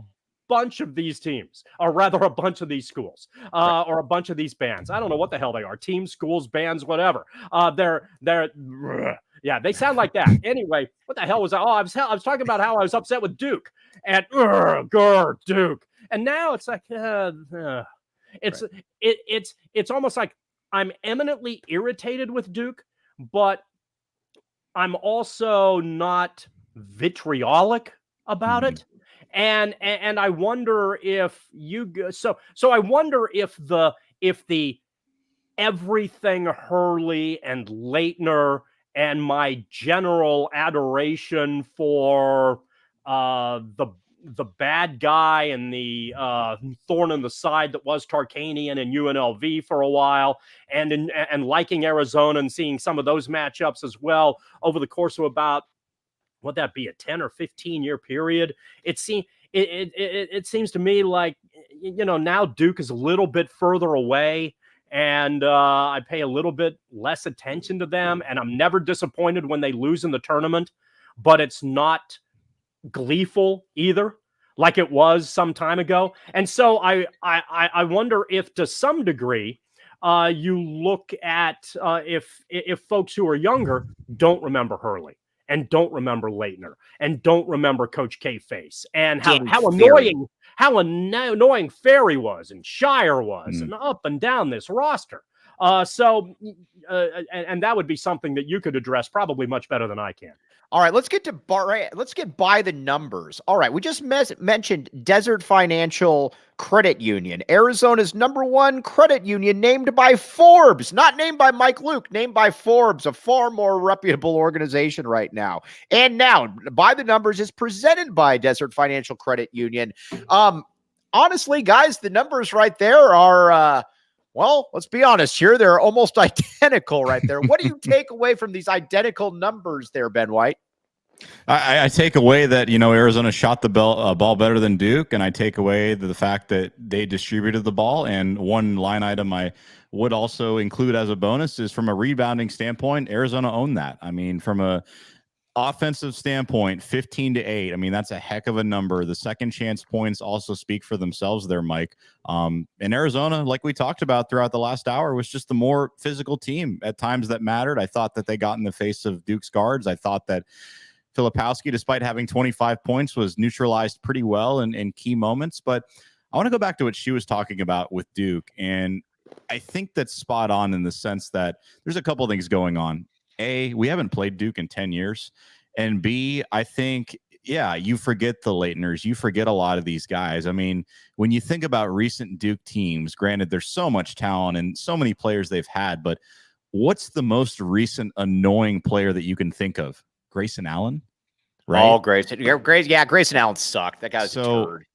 bunch of these teams, or rather a bunch of these schools, or a bunch of these bands. I don't know what the hell they are. Teams, schools, bands, whatever. Yeah, they sound like that. Anyway, what the hell was I? Oh, I was talking about how I was upset with Duke and Duke. And now it's like it's almost like I'm eminently irritated with Duke, but I'm also not vitriolic about it. And I wonder if I wonder if the everything Hurley and Leitner and my general adoration for the bad guy and the thorn in the side that was Tarkanian and UNLV for a while, and liking Arizona and seeing some of those matchups as well over the course of about, would that be a 10 or 15 year period? It seems to me like, now Duke is a little bit further away, and I pay a little bit less attention to them, and I'm never disappointed when they lose in the tournament, but it's not gleeful either, like it was some time ago. And so I wonder if, to some degree, you look at if folks who are younger don't remember Hurley and don't remember Leitner and don't remember Coach K Face and how annoying Ferry was and Shire was and up and down this roster. And that would be something that you could address probably much better than I can. All right, let's get by the numbers. All right, we just mentioned Desert Financial Credit Union, Arizona's #1 credit union, named by Forbes, not named by Mike Luke, named by Forbes, a far more reputable organization right now. And now, By the Numbers is presented by Desert Financial Credit Union. Honestly, guys, the numbers right there are well, let's be honest here. They're almost identical right there. What do you take away from these identical numbers there, Ben White? I take away that, Arizona shot the ball better than Duke, and I take away the fact that they distributed the ball. And one line item I would also include as a bonus is, from a rebounding standpoint, Arizona owned that. I mean, from a offensive standpoint, 15-8. I mean, that's a heck of a number. The second chance points also speak for themselves there, Mike. And Arizona, like we talked about throughout the last hour, was just the more physical team at times that mattered. I thought that they got in the face of Duke's guards. I thought that Filipowski, despite having 25 points, was neutralized pretty well in key moments. But I want to go back to what she was talking about with Duke. And I think that's spot on in the sense that there's a couple of things going on. A, we haven't played Duke in 10 years. And B, I think, you forget the Leitners. You forget a lot of these guys. I mean, when you think about recent Duke teams, granted, there's so much talent and so many players they've had, but what's the most recent annoying player that you can think of? Grayson Allen? Right? Oh, Grayson. Grayson Allen sucked. That guy was a turd.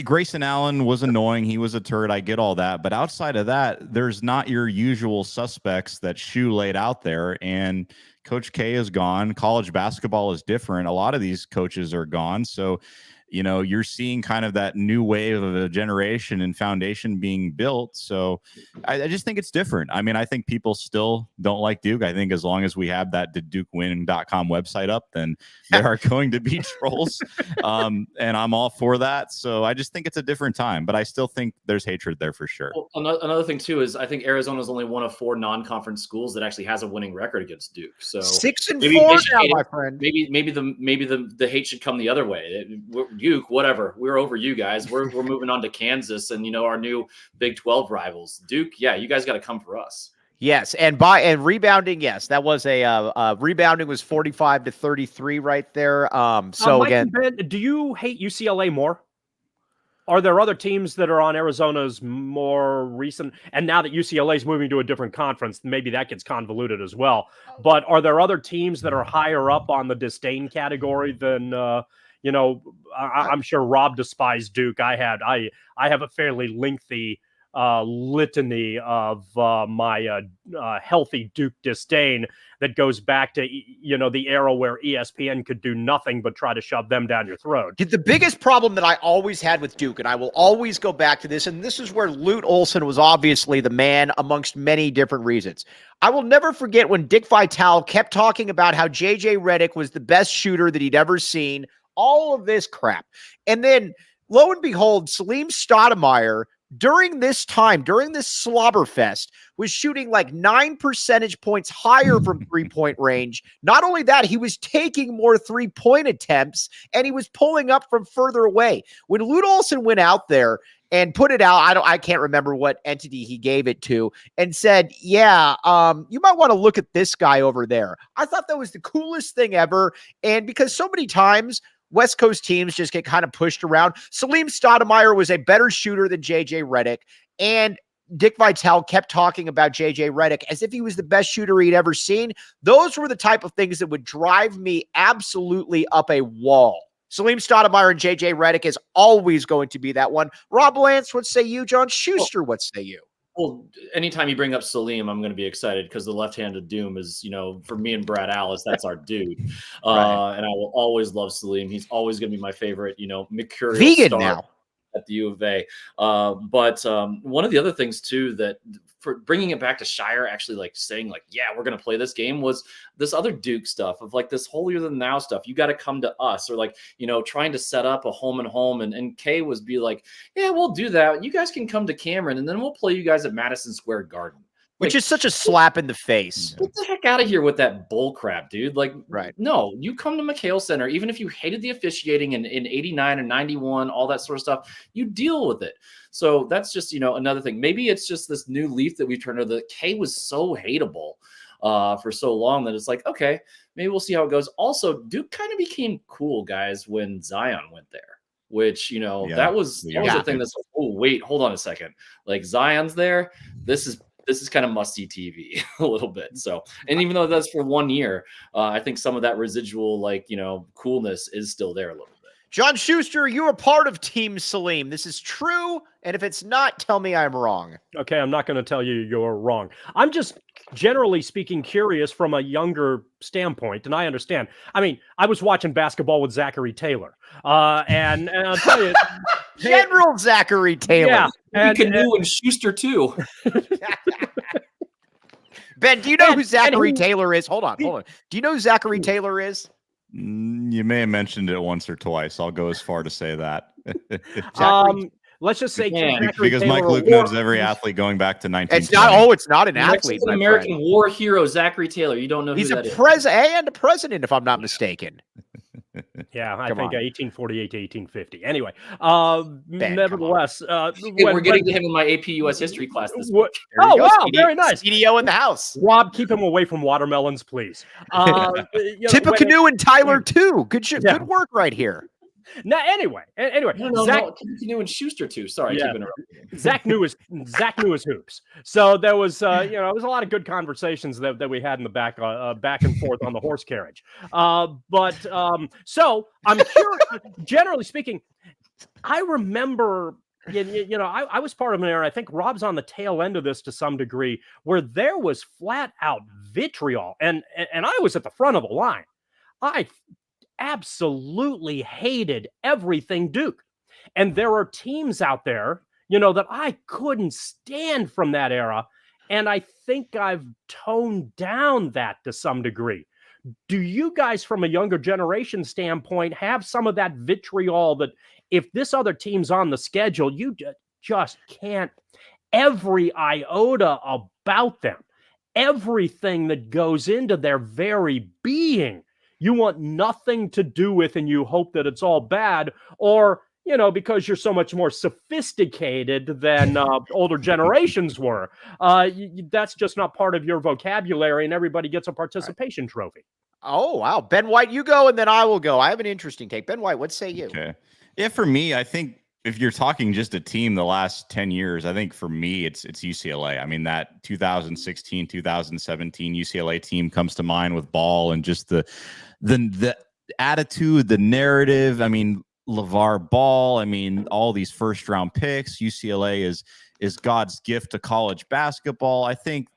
Grayson Allen was annoying. He was a turd. I get all that. But outside of that, there's not your usual suspects that Shu laid out there. And Coach K is gone. College basketball is different. A lot of these coaches are gone. So, you're seeing kind of that new wave of a generation and foundation being built. So I just think it's different. I mean, I think people still don't like Duke. I think as long as we have that DukeWin.com website up, then there are going to be trolls. And I'm all for that. So I just think it's a different time, but I still think there's hatred there for sure. Well, another thing too is I think Arizona is only one of 4 non-conference schools that actually has a winning record against Duke. So 6-4 now, my friend. Maybe the hate should come the other way. Duke, whatever. We're over you guys. We're moving on to Kansas and our new Big 12 rivals. Duke, you guys got to come for us. Yes, and rebounding, yes, that was rebounding was 45-33 right there. So Mike again, and Ben, do you hate UCLA more? Are there other teams that are on Arizona's more recent? And now that UCLA is moving to a different conference, maybe that gets convoluted as well. But are there other teams that are higher up on the disdain category than? I'm sure Rob despised Duke. I have a fairly lengthy litany of my healthy Duke disdain that goes back to the era where ESPN could do nothing but try to shove them down your throat. The biggest problem that I always had with Duke, and I will always go back to this, and this is where Lute Olson was obviously the man amongst many different reasons. I will never forget when Dick Vitale kept talking about how JJ Redick was the best shooter that he'd ever seen. All of this crap. And then lo and behold, Salim Stoudemire during this slobberfest was shooting like 9 percentage points higher from 3-point range. Not only that, he was taking more 3-point attempts and he was pulling up from further away. When Lute Olson went out there and put it out, I can't remember what entity he gave it to, and said, yeah, you might want to look at this guy over there. I thought that was the coolest thing ever. And because so many times West Coast teams just get kind of pushed around, Salim Stoudemire was a better shooter than JJ Redick, and Dick Vitale kept talking about JJ Redick as if he was the best shooter he'd ever seen. Those were the type of things that would drive me absolutely up a wall. Salim Stoudemire and JJ Redick is always going to be that one. Rob Lance, what say you? John Schuster, what say you? Well, anytime you bring up Salim, I'm going to be excited because the left-handed doom is, for me and Brad Alice, that's our dude. Right. And I will always love Salim. He's always going to be my favorite, mercurial vegan star now at the UofA. But one of the other things too, that for bringing it back to Shire, actually like saying like, yeah, we're going to play this game, was this other Duke stuff of like this holier than thou stuff. You got to come to us, or like, trying to set up a home and home. And Kay was be like, yeah, we'll do that. You guys can come to Cameron and then we'll play you guys at Madison Square Garden. Which is such a slap in the face. Get the heck out of here with that bull crap, dude. Like, right. No, you come to McHale Center, even if you hated the officiating in 89 or 91, all that sort of stuff, you deal with it. So that's just, another thing. Maybe it's just this new leaf that we turned over. The K was so hateable for so long that it's like, okay, maybe we'll see how it goes. Also, Duke kind of became cool, guys, when Zion went there. Which, that was a thing that's like, oh, wait, hold on a second. Like, Zion's there. This is kind of musty TV a little bit. So, and even though that's for 1 year, I think some of that residual, coolness is still there a little bit. John Schuster, you are part of Team Salim. This is true. And if it's not, tell me I'm wrong. Okay, I'm not going to tell you you're wrong. I'm just, generally speaking, curious from a younger standpoint, and I understand. I mean, I was watching basketball with Zachary Taylor, and I'll tell you, General Zachary Taylor. Yeah, and Canoe and Schuster too. Ben, do you know who Zachary Taylor is? Hold on. Do you know who Zachary Taylor is? You may have mentioned it once or twice. I'll go as far to say that. Let's just say because Mike Luke knows every athlete going back to 1920. It's not an athlete. It's an American war hero, Zachary Taylor. You don't know he's who that is. He's a president, if I'm not mistaken. Yeah, I think 1848 to 1850. Anyway, nevertheless, we're getting to him in my AP US history class this week. Oh, wow, very nice. CDO in the house. Rob, keep him away from watermelons, please. Tippecanoe and Tyler too. Good shit. Yeah. Good work right here. Now, anyway, Zach Canoe and Schuster too. Sorry, I keep interrupting. Zach knew his hoops. So there was, it was a lot of good conversations that we had in the back and forth on the horse carriage. So I'm curious. Generally speaking, I remember, I was part of an era. I think Rob's on the tail end of this to some degree, where there was flat out vitriol, and I was at the front of the line. I absolutely hated everything Duke. And there are teams out there, that I couldn't stand from that era. And I think I've toned down that to some degree. Do you guys, from a younger generation standpoint, have some of that vitriol that if this other team's on the schedule, you just can't, every iota about them, everything that goes into their very being, you want nothing to do with, and you hope that it's all bad, or, because you're so much more sophisticated than older generations were. That's just not part of your vocabulary, and everybody gets a participation trophy. Oh, wow. Ben White, you go, and then I will go. I have an interesting take. Ben White, what say you? Okay. Yeah, for me, I think if you're talking just a team the last 10 years, I think for me, it's UCLA. I mean, that 2016, 2017 UCLA team comes to mind with Ball and just the attitude, the narrative. I mean, LeVar Ball, I mean, all these first round picks. UCLA is God's gift to college basketball. I think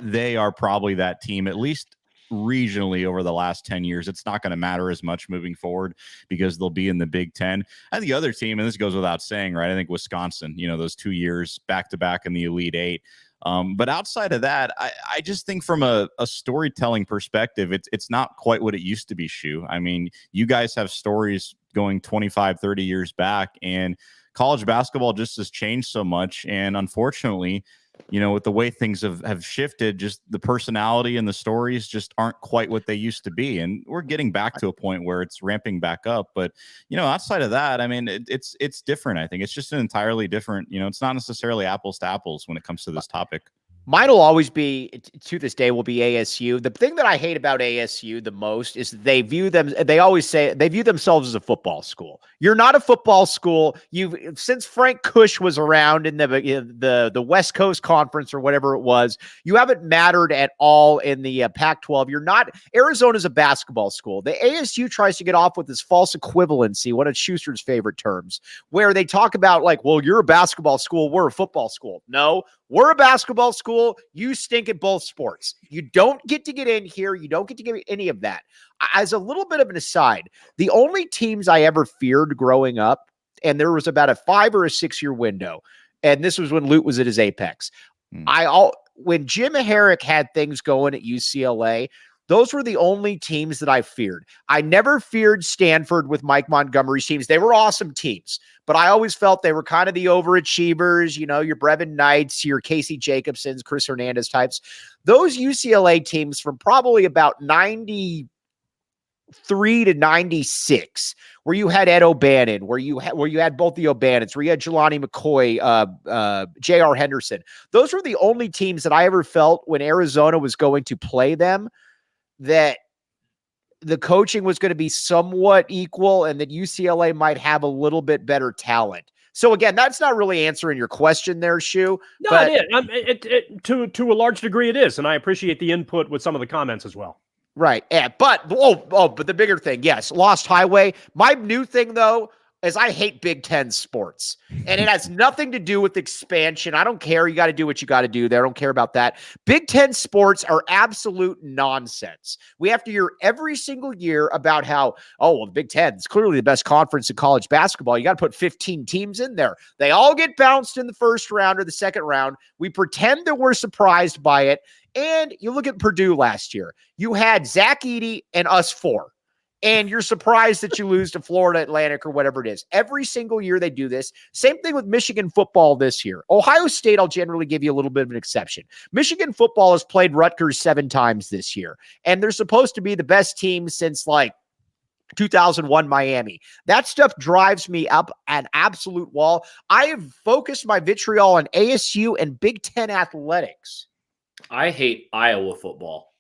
they are probably that team, at least regionally, over the last 10 years. It's not going to matter as much moving forward because they'll be in the Big Ten. And the other team, and this goes without saying, right? I think Wisconsin, those 2 years back to back in the Elite Eight. But outside of that, I just think from a storytelling perspective, it's not quite what it used to be, Shu. I mean, you guys have stories going 25, 30 years back, and college basketball just has changed so much. And unfortunately, with the way things have shifted, just the personality and the stories just aren't quite what they used to be. And we're getting back to a point where it's ramping back up. But, outside of that, I mean, it's different. I think it's just an entirely different, it's not necessarily apples to apples when it comes to this topic. Mine will always be, to this day, will be ASU. The thing that I hate about ASU the most is they view themselves as a football school. You're not a football school. Since Frank Kush was around in the West Coast Conference or whatever it was, you haven't mattered at all in the Pac-12. You're not. Arizona's a basketball school. The ASU tries to get off with this false equivalency, one of Schuster's favorite terms, where they talk about well, you're a basketball school, we're a football school. No, we're a basketball school. You stink at both sports. You don't get to get in here. You don't get to get any of that. As a little bit of an aside, the only teams I ever feared growing up, and there was about a 5 or a 6 year window, and this was when Lute was at his apex. When Jim Herrick had things going at UCLA, those were the only teams that I feared. I never feared Stanford with Mike Montgomery's teams. They were awesome teams, but I always felt they were kind of the overachievers, your Brevin Knights, your Casey Jacobsons, Chris Hernandez types. Those UCLA teams from probably about 93 to 96, where you had Ed O'Bannon, where you had both the O'Bannons, where you had Jelani McCoy, J.R. Henderson. Those were the only teams that I ever felt when Arizona was going to play them that the coaching was going to be somewhat equal and that UCLA might have a little bit better talent. So again, that's not really answering your question there, Shu. No, but it is. To a large degree it is. And I appreciate the input with some of the comments as well. Right. Yeah, but the bigger thing, yes, Lost Highway. My new thing though is I hate Big Ten sports, and it has nothing to do with expansion. I don't care. You got to do what you got to do there. I don't care about that. Big Ten sports are absolute nonsense. We have to hear every single year about how, the Big Ten is clearly the best conference in college basketball. You got to put 15 teams in there. They all get bounced in the first round or the second round. We pretend that we're surprised by it. And you look at Purdue last year. You had Zach Edey and us four. And you're surprised that you lose to Florida Atlantic or whatever it is. Every single year they do this. Same thing with Michigan football this year. Ohio State, I'll generally give you a little bit of an exception. Michigan football has played Rutgers 7 times this year. And they're supposed to be the best team since 2001 Miami. That stuff drives me up an absolute wall. I have focused my vitriol on ASU and Big Ten athletics. I hate Iowa football.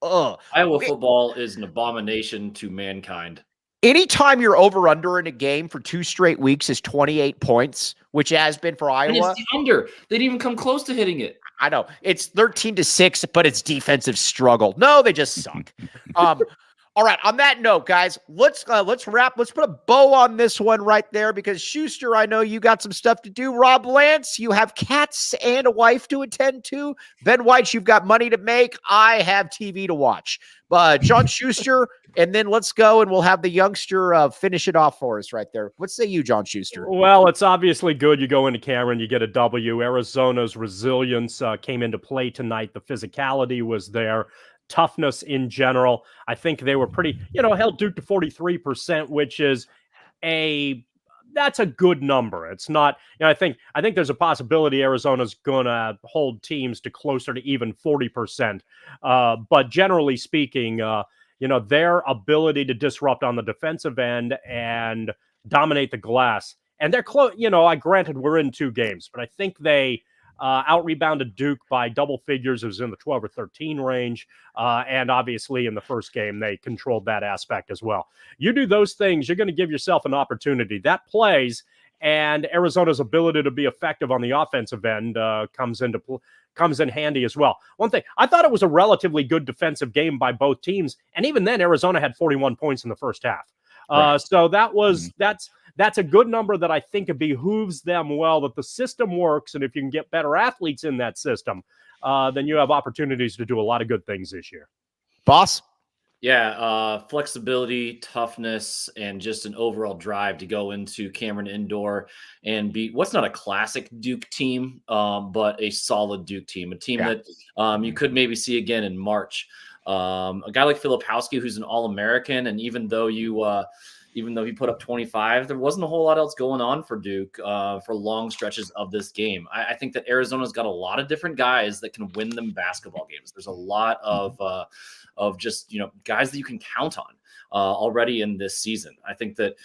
Iowa football is an abomination to mankind. Anytime you're over under in a game for 2 straight weeks is 28 points, which has been for Iowa. And it's the under. They didn't even come close to hitting it. I know. It's 13-6, but it's defensive struggle. No, they just suck. All right. On that note, guys, let's wrap. Let's put a bow on this one right there because Schuster, I know you got some stuff to do. Rob Lance, you have cats and a wife to attend to. Ben White, you've got money to make. I have TV to watch. John Schuster, and then let's go and we'll have the youngster finish it off for us right there. What say you, John Schuster? Well, it's obviously good. You go into Cameron, you get a W. Arizona's resilience came into play tonight. The physicality was there. Toughness in general. I think they were pretty, held Duke to 43%, which is that's a good number. It's not, I think there's a possibility Arizona's going to hold teams to closer to even 40%. But generally speaking, their ability to disrupt on the defensive end and dominate the glass. And they're close, granted we're in 2 games, but I think they out-rebounded Duke by double figures. It was in the 12 or 13 range. And obviously in the first game, they controlled that aspect as well. You do those things, you're going to give yourself an opportunity. That plays, and Arizona's ability to be effective on the offensive end comes in handy as well. One thing, I thought it was a relatively good defensive game by both teams. And even then, Arizona had 41 points in the first half. Right. So that's a good number that I think it behooves them well that the system works. And if you can get better athletes in that system, then you have opportunities to do a lot of good things this year. Boss? Yeah, flexibility, toughness, and just an overall drive to go into Cameron Indoor and beat what's not a classic Duke team, but a solid Duke team, a team that you could maybe see again in March. A guy like Filipowski, who's an All-American, and even though he put up 25, there wasn't a whole lot else going on for Duke for long stretches of this game. I think that Arizona's got a lot of different guys that can win them basketball games. There's a lot of just, guys that you can count on already in this season. I think that,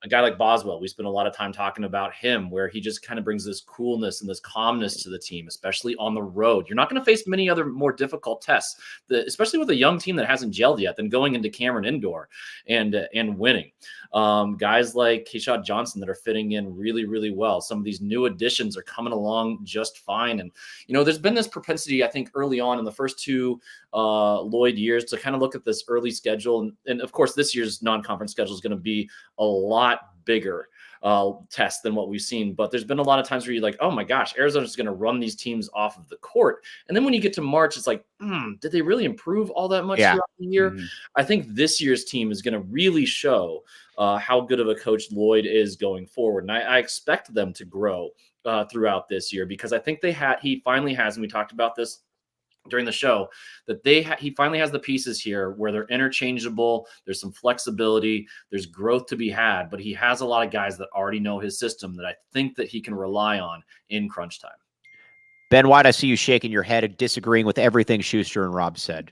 a guy like Boswell, we spent a lot of time talking about him, where he just kind of brings this coolness and this calmness to the team, especially on the road. You're not going to face many other more difficult tests, especially with a young team that hasn't gelled yet, than going into Cameron Indoor and winning. Guys like Keishad Johnson that are fitting in really, really well. Some of these new additions are coming along just fine. And, there's been this propensity, I think, early on in the first two Lloyd years to kind of look at this early schedule. And of course, this year's non-conference schedule is going to be a lot bigger test than what we've seen. But there's been a lot of times where you're like, oh my gosh, Arizona's going to run these teams off of the court. And then when you get to March, it's like, did they really improve all that much throughout the year? I think this year's team is going to really show how good of a coach Lloyd is going forward. And I expect them to grow throughout this year, because I think he finally has, and we talked about this during the show, that he finally has the pieces here where they're interchangeable. There's some flexibility. There's growth to be had, but he has a lot of guys that already know his system that I think that he can rely on in crunch time. Ben White, I see you shaking your head and disagreeing with everything Schuster and Rob said.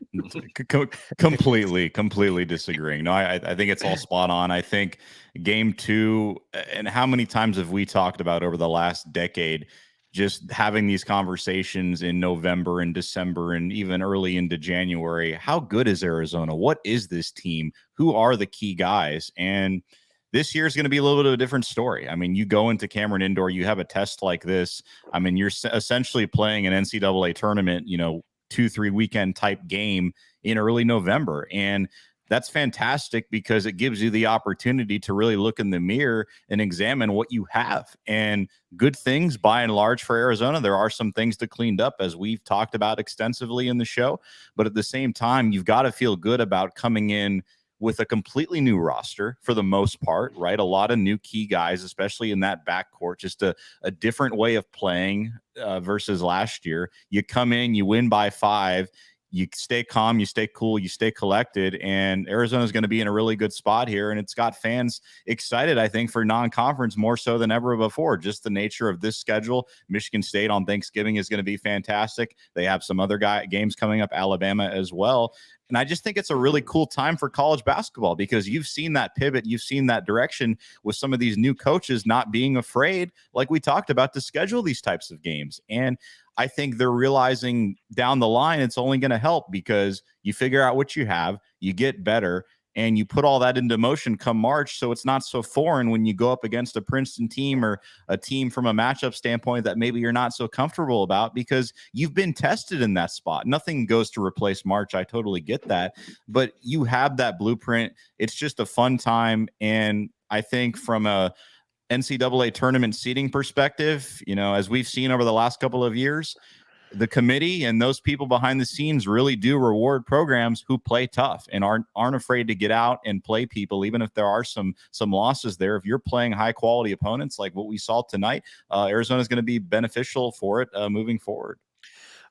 Completely disagreeing. No, I think it's all spot on. I think game 2, and how many times have we talked about over the last decade, just having these conversations in November and December and even early into January. How good is Arizona? What is this team? Who are the key guys? And this year is going to be a little bit of a different story. I mean, you go into Cameron Indoor, you have a test like this. I mean, you're essentially playing an NCAA tournament, 2-3 weekend type game in early November. And that's fantastic, because it gives you the opportunity to really look in the mirror and examine what you have. And good things by and large for Arizona. There are some things to clean up, as we've talked about extensively in the show. But at the same time, you've got to feel good about coming in with a completely new roster for the most part, right? A lot of new key guys, especially in that backcourt, just a different way of playing versus last year. You come in, you win by 5. You stay calm, you stay cool, you stay collected, and Arizona's going to be in a really good spot here. And it's got fans excited, I think, for non-conference more so than ever before. Just the nature of this schedule. Michigan State on Thanksgiving is going to be fantastic. They have some other games coming up, Alabama as well. And I just think it's a really cool time for college basketball, because you've seen that pivot, you've seen that direction with some of these new coaches not being afraid, like we talked about, to schedule these types of games. And I think they're realizing down the line it's only going to help, because you figure out what you have, you get better, and you put all that into motion come March. So it's not so foreign when you go up against a Princeton team or a team from a matchup standpoint that maybe you're not so comfortable about, because you've been tested in that spot. Nothing goes to replace March. I totally get that. But you have that blueprint. It's just a fun time. And I think from a NCAA tournament seeding perspective, as we've seen over the last couple of years, the committee and those people behind the scenes really do reward programs who play tough and aren't afraid to get out and play people, even if there are some losses there. If you're playing high quality opponents like what we saw tonight, Arizona is going to be beneficial for it moving forward.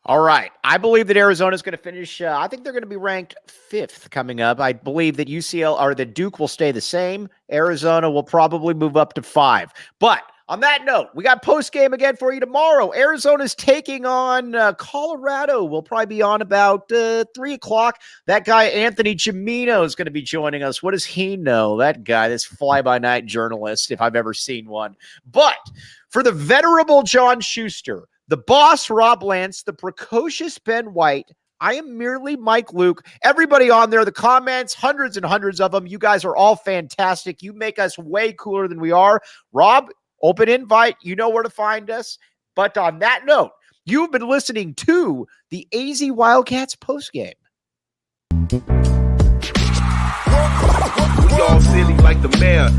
All right. I believe that Arizona is going to finish. I think they're going to be ranked 5th coming up. I believe that that Duke will stay the same. Arizona will probably move up to 5. But on that note, we got post game again for you tomorrow. Arizona's taking on Colorado. We'll probably be on about 3 o'clock. That guy, Anthony Gimino, is going to be joining us. What does he know? That guy, this fly-by-night journalist, if I've ever seen one. But for the venerable John Schuster, the boss, Rob Lance, the precocious Ben White, I am merely Mike Luke. Everybody on there, the comments, hundreds and hundreds of them. You guys are all fantastic. You make us way cooler than we are. Rob, open invite. You know where to find us. But on that note, you've been listening to the AZ Wildcats postgame. We all silly like the mayor.